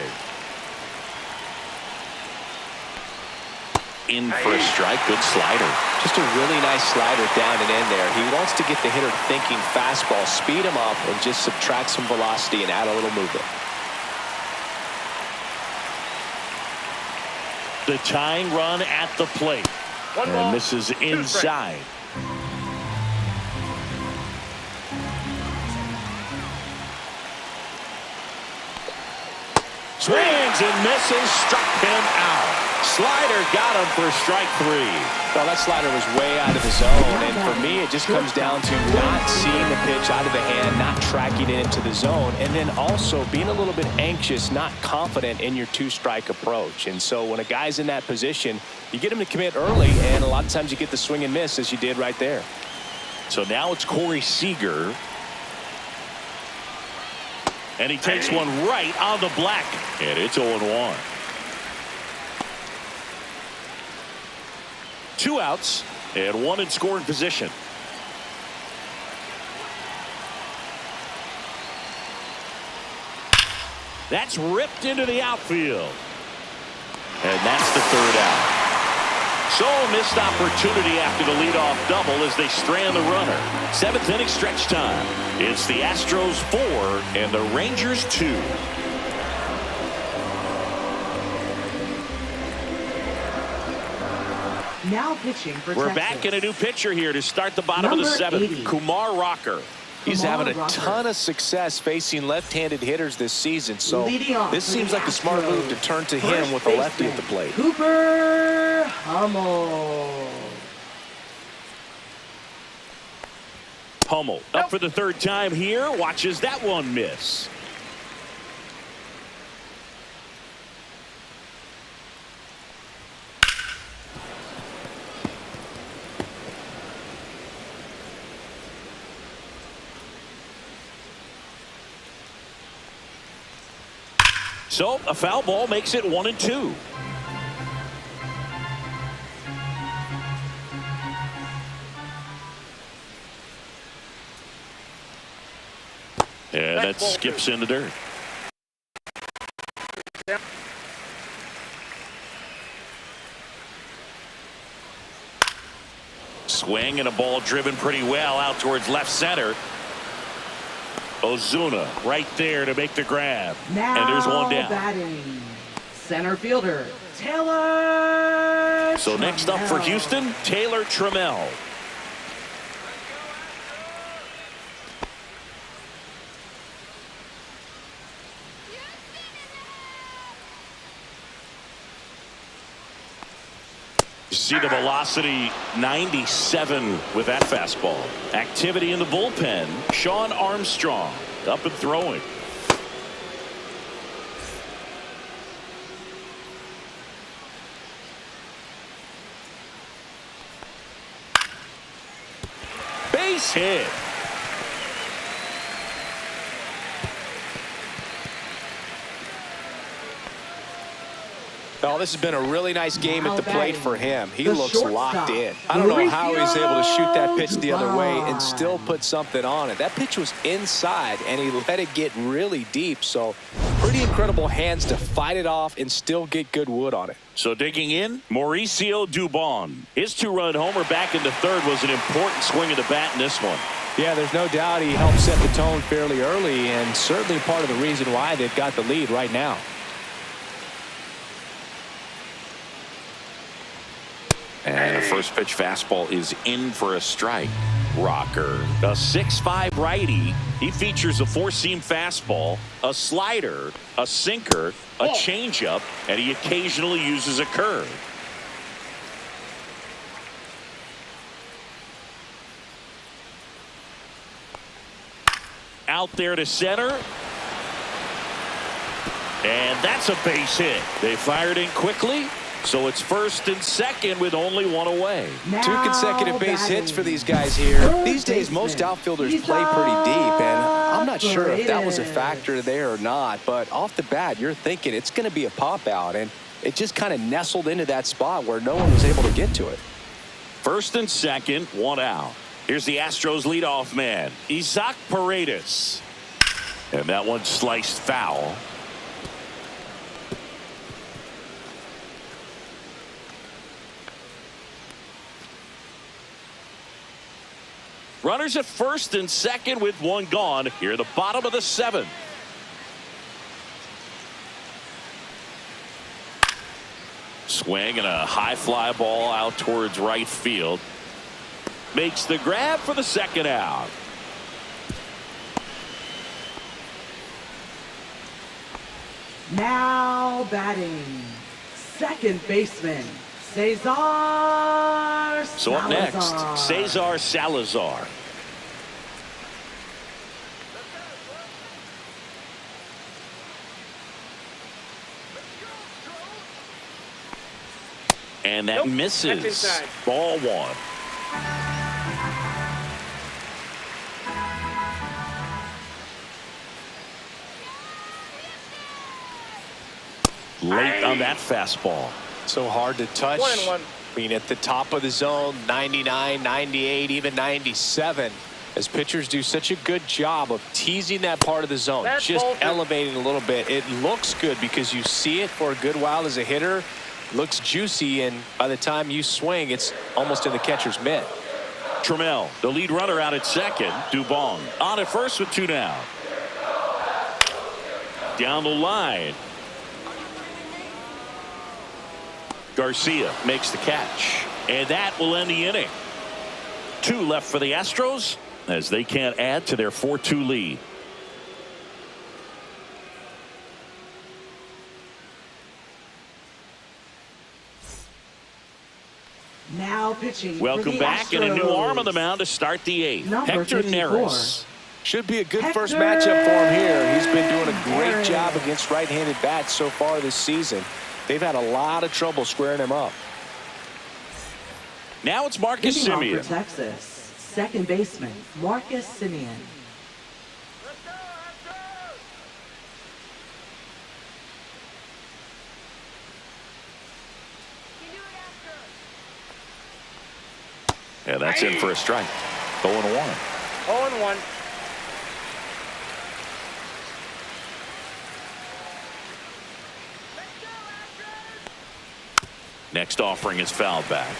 In for a strike, good slider. Just a really nice slider down and in there. He wants to get the hitter thinking fastball, speed him up, and just subtract some velocity and add a little movement. The tying run at the plate. 1 ball, And this is 2 strikes. inside. Swings and misses, struck him out. Slider got him for strike 3. Well, that slider was way out of the zone, and for me, it just comes down to not seeing the pitch out of the hand, not tracking it into the zone, and then also being a little bit anxious, not confident in your 2-strike approach. And so when a guy's in that position, you get him to commit early, and a lot of times you get the swing and miss, as you did right there. So now it's Corey Seager. And he takes one right on the black. And it's 0-1. 2 outs and 1 in scoring position. That's ripped into the outfield. And that's the 3rd out. So a missed opportunity after the leadoff double as they strand the runner. 7th inning stretch time. It's the Astros 4 and the Rangers 2. Now pitching for We're Texas. back in a new pitcher here to start the bottom of the 7th. 80. Kumar Rocker. He's having a ton of success facing left-handed hitters this season, so this seems like a smart move to turn to him with a lefty at the plate. Cooper Hummel. Hummel up for the 3rd time here. Watches that one miss. So a foul ball makes it 1-2. And that skips in the dirt. Swing and a ball driven pretty well out towards left center. Ozuna right there to make the grab. Now and there's one down. Batting. Center fielder Taylor. So next up for Houston, Taylor Trammell. You see the velocity 97 with that fastball. Activity in the bullpen. Sean Armstrong up and throwing. Base hit. Oh, this has been a really nice game at the plate for him. He The looks shortstop, locked in. I don't know how he's able to shoot that pitch the other way and still put something on it. That pitch was inside, and he let it get really deep. So pretty incredible hands to fight it off and still get good wood on it. So digging in, Mauricio Dubon. His 2-run homer back in the 3rd was an important swing of the bat in this one. Yeah, there's no doubt he helped set the tone fairly early, and certainly part of the reason why they've got the lead right now. And a first pitch fastball is in for a strike. Rocker, a 6'5" righty. He features a 4-seam fastball, a slider, a sinker, a changeup, and he occasionally uses a curve. Out there to center. And that's a base hit. They fired in quickly. So it's 1st and 2nd with only 1 away. Now 2 consecutive base hits for these guys here. These days, most outfielders play pretty deep, and I'm not sure if that was a factor there or not, but off the bat, you're thinking it's going to be a pop out, and it just kind of nestled into that spot where no one was able to get to it. 1st and 2nd, 1 out. Here's the Astros leadoff man, Isaac Paredes. And that one sliced foul. Runners at 1st and 2nd with 1 gone. Here at the bottom of the 7th. Swing and a high fly ball out towards right field. Makes the grab for the 2nd out. Now batting. Second baseman Cesar Salazar. So up next, Cesar Salazar. And that misses. That's inside. Ball 1. late on that fastball. So hard to touch. 1-1. I mean, at the top of the zone, 99, 98, even 97. As pitchers do such a good job of teasing that part of the zone, That's just ball 2. elevating a little bit. It looks good because you see it for a good while as a hitter. Looks juicy, and by the time you swing, it's almost in the catcher's mitt. Trammell, the lead runner, out at second. Dubon on at first with 2 down. Down the line. Garcia makes the catch, and that will end the inning. 2 left for the Astros as they can't add to their 4-2 lead. Now pitching. Welcome back, and a new arm on the mound to start the 8th. Number Hector 54. Neris. Should be a good Hector first matchup for him here. He's been doing a great Neris. job against right-handed bats so far this season. They've had a lot of trouble squaring him up. Now it's Marcus Leading off Semien. for Texas, second baseman Marcus Semien. Yeah, that's in for a strike. 0-1. 0-1. Next offering is fouled back.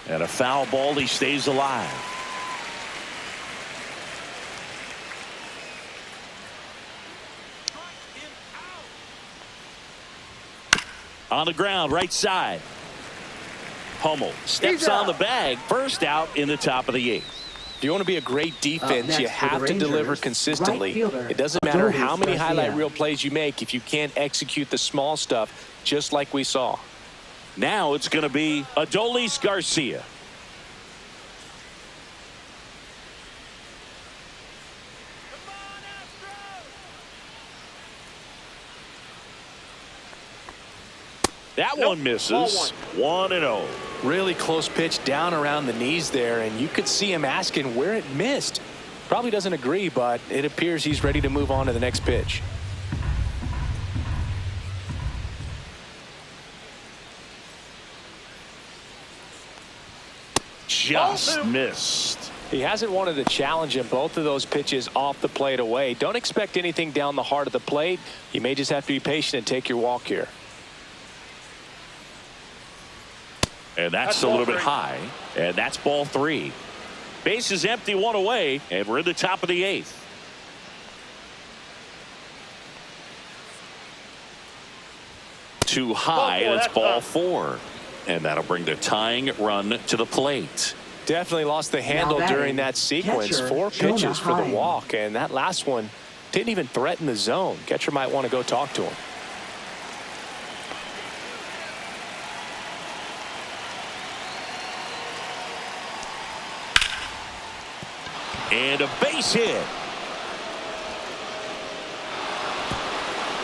And a foul ball. He stays alive. On the ground, right side. Hummel steps on the bag. First out in the top of the 8th. If you want to be a great defense, next you for have the to deliver Rangers, consistently. right fielder, It doesn't matter how many Garcia. highlight reel plays you make if you can't execute the small stuff, just like we saw. Now it's going to be Adolis Garcia. That one misses. 1-0. Really close pitch down around the knees there, and you could see him asking where it missed. Probably doesn't agree, but it appears he's ready to move on to the next pitch. Just missed. He hasn't wanted to challenge him. Both of those pitches off the plate away. Don't expect anything down the heart of the plate. You may just have to be patient and take your walk here. And that's a ball little bit 3. high. And that's ball 3. Base is empty, 1 away, and we're in the top of the 8th. Too high, and it's ball 4. And that'll bring the tying run to the plate. Definitely lost the handle batting, during that sequence. catcher, 4 Jonah pitches for the Heim. walk, and that last one didn't even threaten the zone. Catcher might want to go talk to him. And a base hit.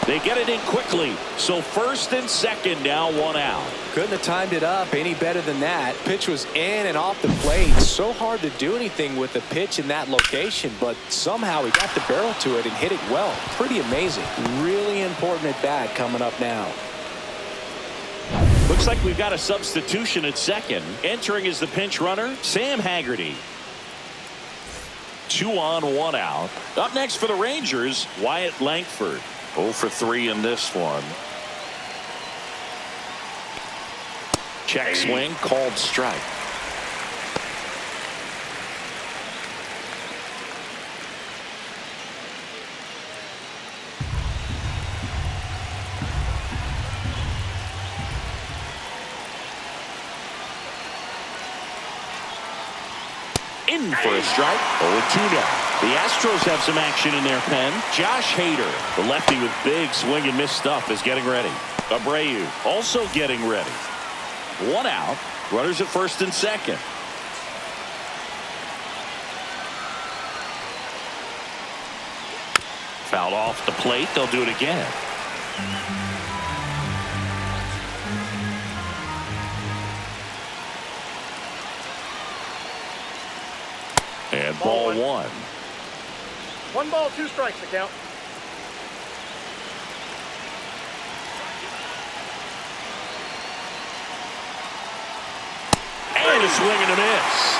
They get it in quickly. So first and second, now 1 out. Couldn't have timed it up any better than that. Pitch was in and off the plate. So hard to do anything with the pitch in that location, but somehow he got the barrel to it and hit it well. Pretty amazing. Really important at bat coming up now. Looks like we've got a substitution at second. Entering as the pinch runner, Sam Haggerty. 2 on, 1 out. Up next for the Rangers, Wyatt Langford. 0 for 3 in this one. Check swing, called strike. In for a strike. 0-2 now. The Astros have some action in their pen. Josh Hader, the lefty with big swing and miss stuff, is getting ready. Abreu also getting ready. 1 out. Runners at first and second. Fouled off the plate. They'll do it again. And ball one. 1 ball, 2 strikes, the count. And a swing and a miss.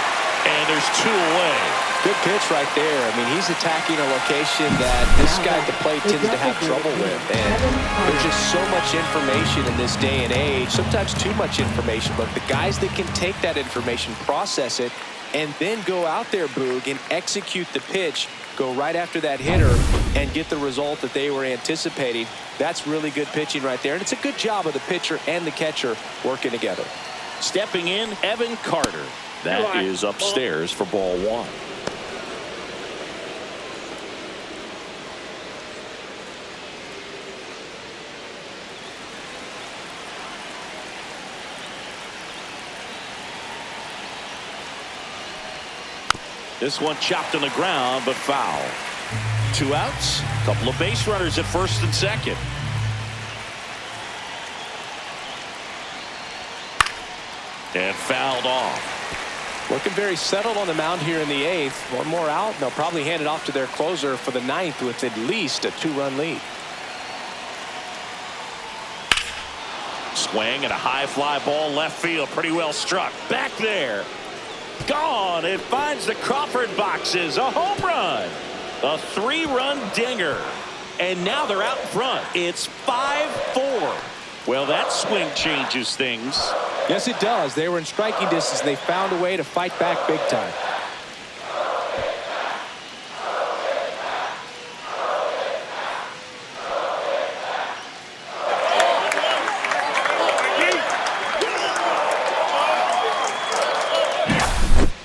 And there's 2 away. Good pitch right there. I mean, he's attacking a location that this guy at the plate tends to have trouble with. And there's just so much information in this day and age, sometimes too much information. But the guys that can take that information, process it, and then go out there, Boog, and execute the pitch, go right after that hitter, and get the result that they were anticipating, that's really good pitching right there. And it's a good job of the pitcher and the catcher working together. Stepping in, Evan Carter. That is upstairs for ball one. This one chopped on the ground, but foul. 2 outs, couple of base runners at first and second. And fouled off. Looking very settled on the mound here in the 8th. 1 more out, and they'll probably hand it off to their closer for the 9th with at least a 2-run lead. Swing and a high fly ball left field. Pretty well struck. Back there. Gone. It finds the Crawford boxes. A home run. A 3-run dinger. And now they're out in front. It's 5-4. Well, that swing changes things. Yes, it does. They were in striking distance. They found a way to fight back big time.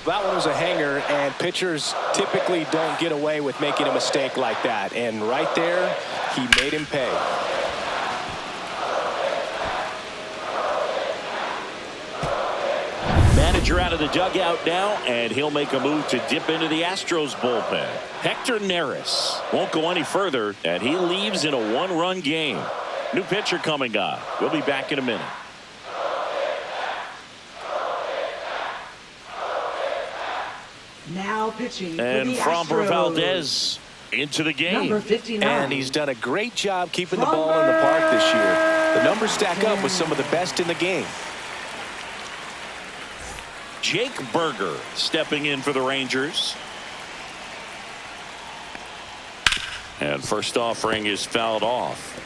That one was a hanger, and pitchers typically don't get away with making a mistake like that. And right there, he made him pay. Manager out of the dugout now, and he'll make a move to dip into the Astros bullpen. Hector Neris won't go any further, and he leaves in a 1-run game. New pitcher coming on. We'll be back in a minute. Now pitching for And the Framber Astros. Valdez into the game. Number 59. And he's done a great job keeping the ball in the park this year. The numbers stack up with some of the best in the game. Jake Berger stepping in for the Rangers. And first offering is fouled off.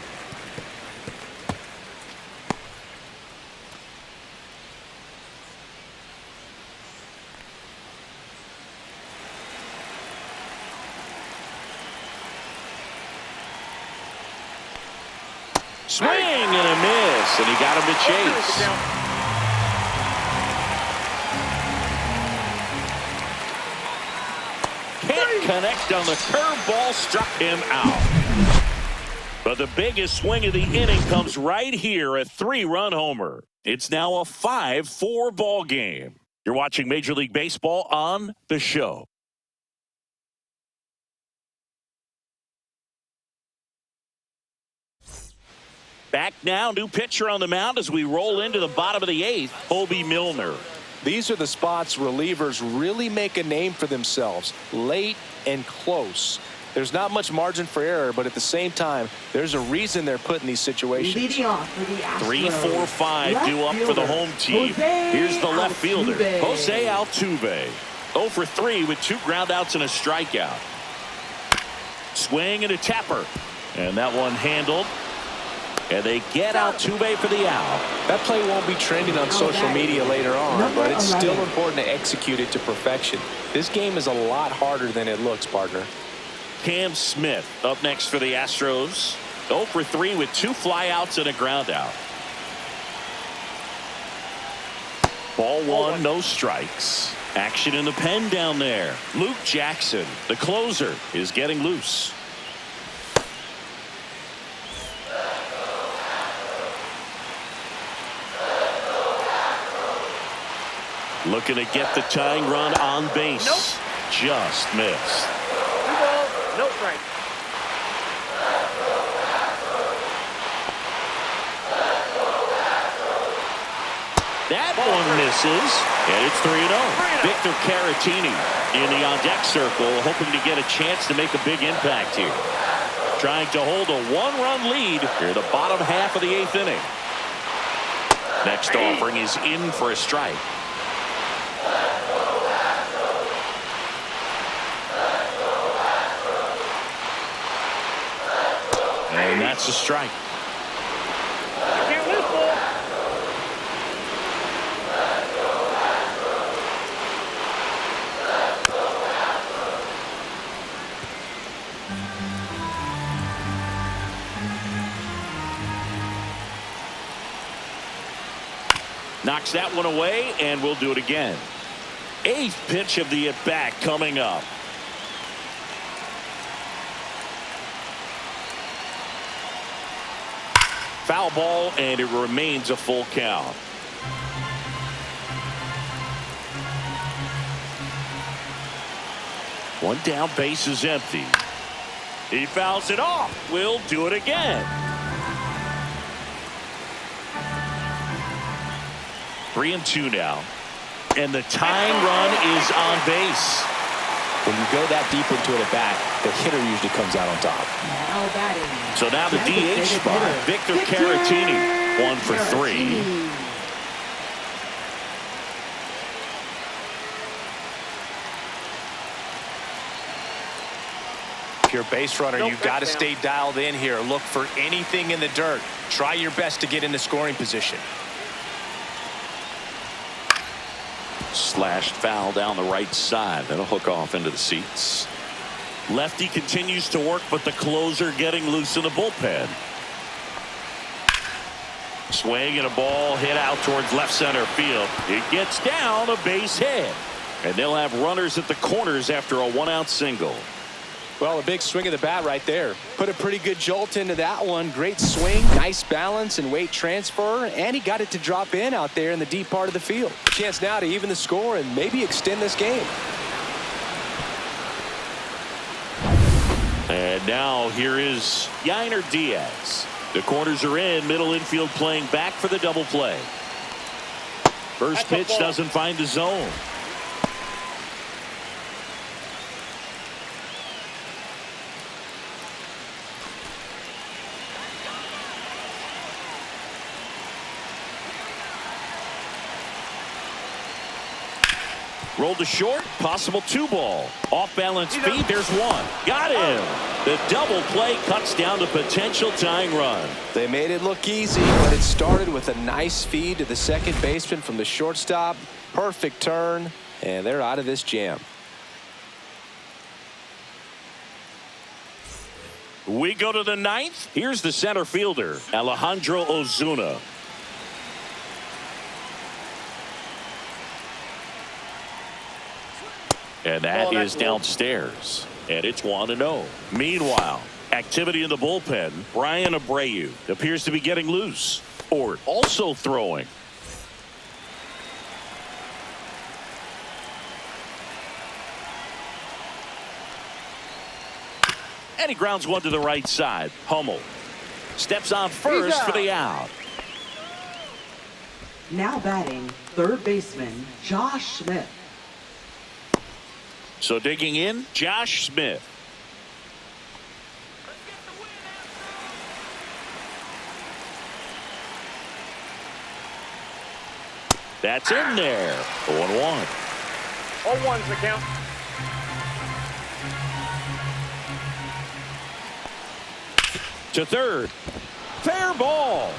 Swing and a miss, and he got him to chase. Can't connect on the curveball, struck him out. But the biggest swing of the inning comes right here, a 3-run homer. It's now a 5-4 ball game. You're watching Major League Baseball on The Show. Back now, new pitcher on the mound as we roll into the bottom of the 8th, Bobby Milner. These are the spots relievers really make a name for themselves, late and close. There's not much margin for error, but at the same time, there's a reason they're put in these situations. Leading off for the Astros. 3, 4, 5 due up for the home team. Here's the left fielder, Jose Altuve. 0 for 3 with 2 groundouts and a strikeout. Swing and a tapper. And that one handled. And they get Altuve for the out. That play won't be trending on social media later on, but it's still important to execute it to perfection. This game is a lot harder than it looks, partner. Cam Smith up next for the Astros. 0 for 3 with 2 flyouts and a groundout. Ball 1, no strikes. Action in the pen down there. Luke Jackson, the closer, is getting loose. Looking to get the tying run on base. Nope. Just missed. 2 balls, no strikes. That one misses, and it's 3-0. Victor Caratini in the on-deck circle, hoping to get a chance to make a big impact here. Trying to hold a one-run lead here the bottom half of the 8th inning. Next offering is in for a strike. And that's a strike. Can't lose ball. Knocks that one away, and we'll do it again. 8th pitch of the at-bat coming up. Foul ball, and it remains a full count. One down, base is empty. He fouls it off. We'll do it again. 3-2 now. And the tying run is on base. When you go that deep into it at bat, the hitter usually comes out on top. Now batting. So now the DH spot, Victor Caratini, 1 for 3. If you're a base runner, you've got to stay dialed in here. Look for anything in the dirt. Try your best to get into scoring position. Slashed foul down the right side. That'll hook off into the seats. Lefty continues to work, but the closer getting loose in the bullpen. Swing and a ball hit out towards left center field. It gets down, a base hit. And they'll have runners at the corners after a 1-out single. Well, a big swing of the bat right there. Put a pretty good jolt into that one. Great swing, nice balance and weight transfer, and he got it to drop in out there in the deep part of the field. A chance now to even the score and maybe extend this game. And now here is Yainer Diaz. The corners are in, middle infield playing back for the double play. First pitch doesn't find the zone. Rolled to short, possible 2-ball. Off balance feed, there's one. Got him. The double play cuts down the potential tying run. They made it look easy, but it started with a nice feed to the second baseman from the shortstop. Perfect turn, and they're out of this jam. We go to the 9th. Here's the center fielder, Alejandro Ozuna. And that is downstairs. And it's 1-0. Meanwhile, activity in the bullpen. Brian Abreu appears to be getting loose. Or also throwing. And he grounds one to the right side. Hummel steps on first for the out. Now batting, third baseman, Josh Smith. So digging in, Josh Smith. That's in there. 0-1. All ones the count. To third. Fair ball.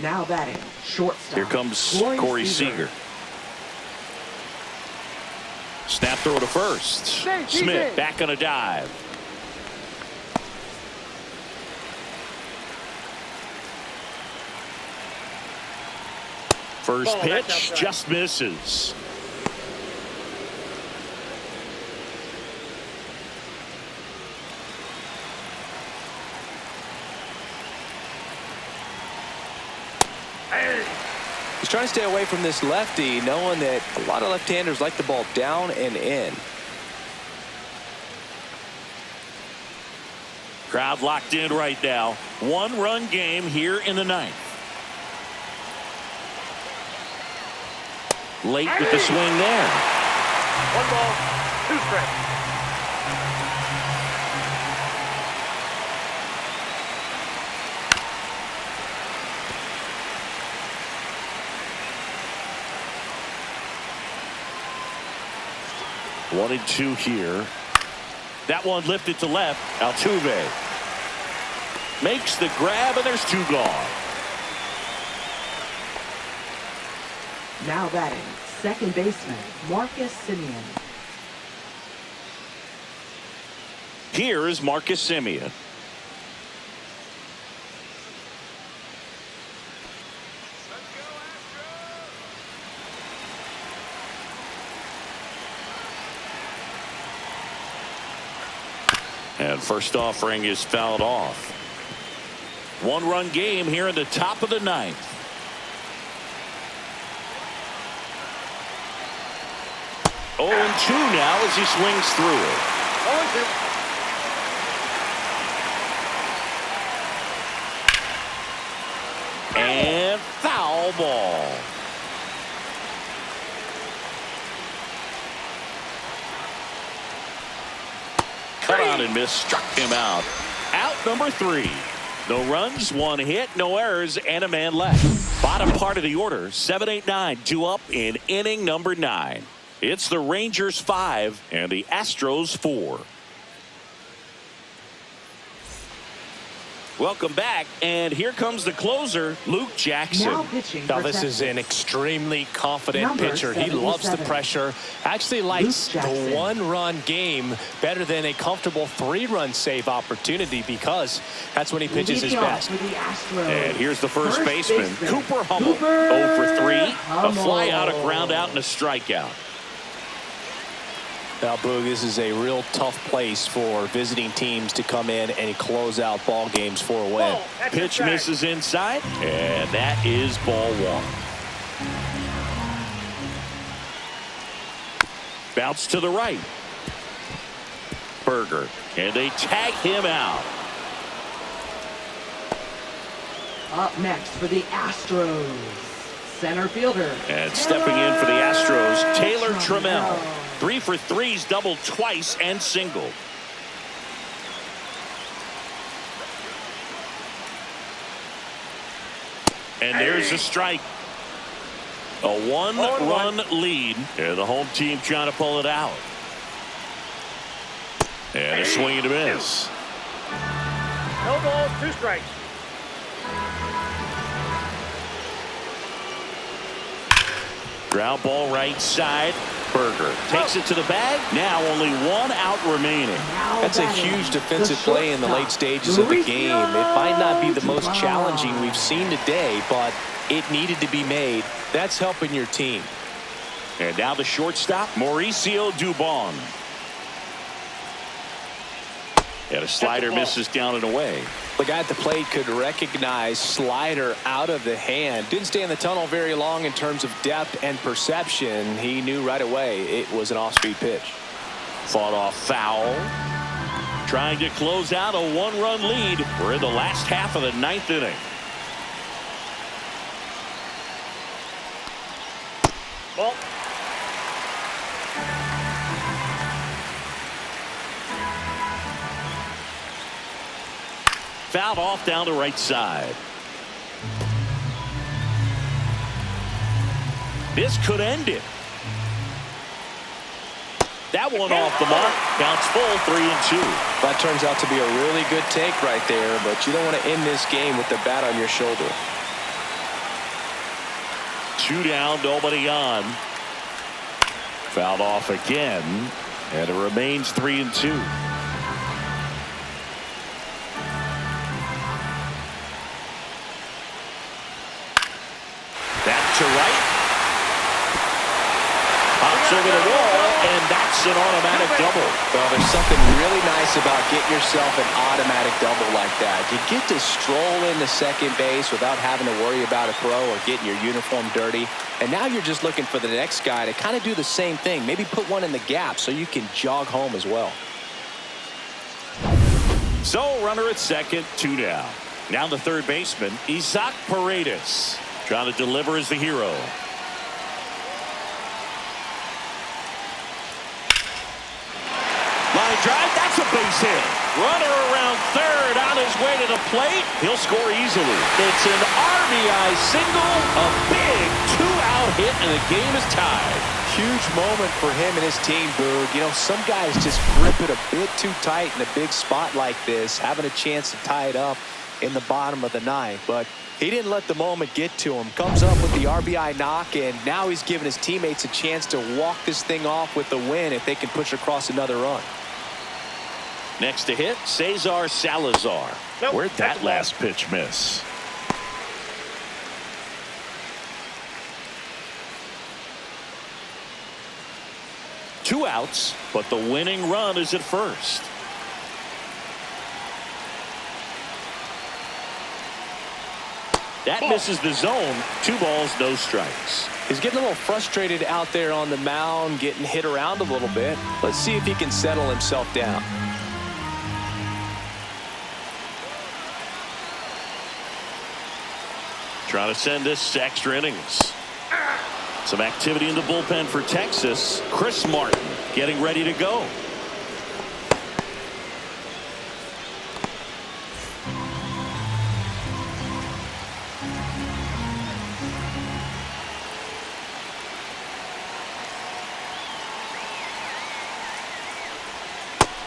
Now batting, shortstop. Here comes Corey Seager. Snap throw to first. Smith back on a dive. First pitch just misses. He's trying to stay away from this lefty, knowing that a lot of left-handers like the ball down and in. Crowd locked in right now. 1-run game here in the ninth. Late with the swing there. 1 ball, 2 strikes. One and two here. That one lifted to left. Altuve makes the grab, and there's 2 gone. Now batting, second baseman, Marcus Semien. Here is Marcus Semien. And first offering is fouled off. 1-run game here in the top of the ninth. Oh, and 2 now as he swings through it. 0-2. And foul ball. Cut on and miss, struck him out. Out number 3. No runs, 1 hit, no errors, and a man left. Bottom part of the order, 7, 8, 9, 2 up in inning number 9. It's the Rangers 5 and the Astros 4. Welcome back, and here comes the closer, Luke Jackson. Now pitching. Now for this is an Texas. extremely confident Number pitcher. He loves the 77. pressure. Actually likes Luke Jackson. the 1-run game better than a comfortable 3-run save opportunity, because that's when he pitches his Leading off best. for the Astros. And here's the first baseman, Cooper Hummel. Cooper 0 for 3. A Hummel. fly out, a ground out, and a strikeout. Now, Boog, this is a real tough place for visiting teams to come in and close out ball games for a win. Ball, that's Pitch your strike. misses inside, and that is ball 1. Bounce to the right. Berger, and they tag him out. Up next for the Astros, center fielder. And stepping in for the Astros, Taylor Trammell. Trammell. 3 for 3's doubled twice and singled. And there's a strike. A 1-run lead. And the home team trying to pull it out. And a swing and a miss. No balls, 2 strikes. Ground ball right side. Berger takes it to the bag. Now only 1 out remaining. Now That's a batting, huge defensive the play in the late shortstop, stages of the Mauricio game. It might not be the most Dubon. challenging we've seen today, but it needed to be made. That's helping your team. And now the shortstop, Mauricio Dubon. And a slider misses down and away. The guy at the plate could recognize slider out of the hand. Didn't stay in the tunnel very long in terms of depth and perception. He knew right away it was an off-speed pitch. Fought off foul. Trying to close out a 1-run lead. We're in the last half of the 9th inning. Ball. Fouled off down the right side. This could end it. That one off the mark. Counts full, 3-2. That turns out to be a really good take right there, but you don't want to end this game with the bat on your shoulder. 2 down, nobody on. Fouled off again, and it remains 3-2. Back to right. Pops over the wall, and that's an automatic double. Well, there's something really nice about getting yourself an automatic double like that. You get to stroll into second base without having to worry about a throw or getting your uniform dirty. And now you're just looking for the next guy to kind of do the same thing. Maybe put one in the gap so you can jog home as well. So runner at second, 2 down. Now the third baseman, Isaac Paredes, trying to deliver as the hero. Line drive, that's a base hit. Runner around third on his way to the plate. He'll score easily. It's an RBI single, a big 2-out hit, and the game is tied. Huge moment for him and his team, Boog. You know, some guys just grip it a bit too tight in a big spot like this, having a chance to tie it up in the bottom of the ninth. But he didn't let the moment get to him. Comes up with the RBI knock, and now he's giving his teammates a chance to walk this thing off with the win if they can push across another run. Next to hit, Cesar Salazar. Nope. Where'd that last pitch miss? Two outs, but the winning run is at first. That misses the zone. 2 balls, no strikes. He's getting a little frustrated out there on the mound, getting hit around a little bit. Let's see if he can settle himself down. Trying to send this to extra innings. Some activity in the bullpen for Texas. Chris Martin getting ready to go.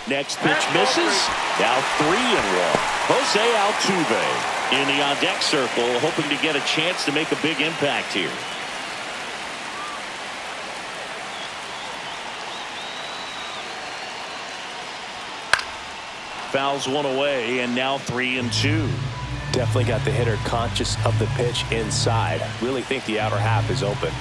Next pitch misses. Now 3-1. Jose Altuve in the on-deck circle, hoping to get a chance to make a big impact here. Fouls one away, and now 3-2. Definitely got the hitter conscious of the pitch inside. Really think the outer half is open.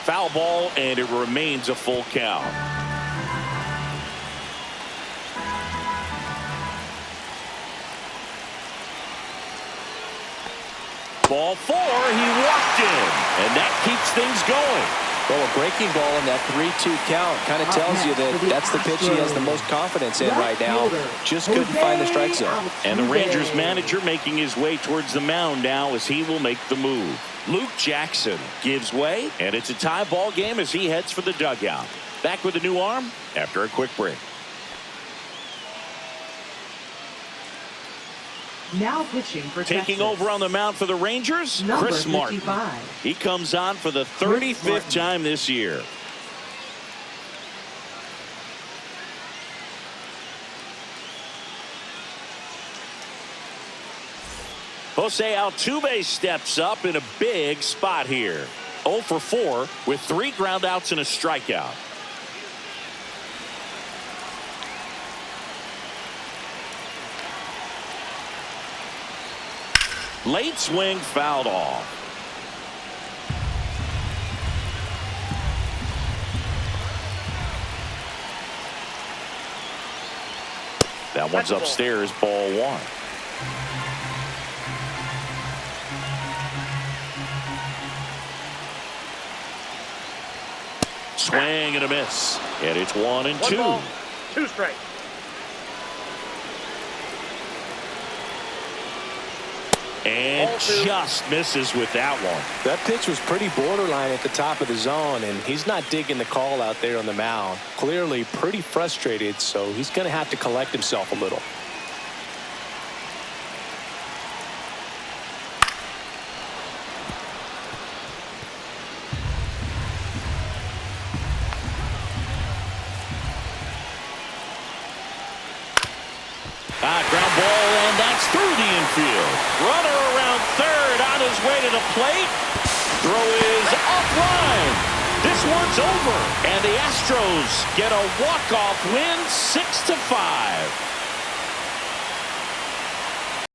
Foul ball, and it remains a full count. Ball 4, he walked in, and that keeps things going. Well, a breaking ball in that 3-2 count kind of tells you that that's the pitch he has the most confidence in right now. Just couldn't find the strike zone. And the Rangers manager making his way towards the mound now as he will make the move. Luke Jackson gives way, and it's a tie ball game as he heads for the dugout. Back with a new arm after a quick break. Now pitching for Taking Texas. over on the mound for the Rangers, Number Chris Martin. 55. He comes on for the 35th time this year. Jose Altuve steps up in a big spot here. 0 for 4 with 3 groundouts and a strikeout. Late swing fouled off. That one's upstairs, ball 1. Swing and a miss. And it's 1-2. 1 ball, 2 strikes. And just misses with that one. That pitch was pretty borderline at the top of the zone, and he's not digging the call out there on the mound. Clearly pretty frustrated, so he's going to have to collect himself a little. Ground ball, and that's through the infield. Runner around third on his way to the plate. Throw is offline. This one's over, and the Astros get a walk-off win, 6-5.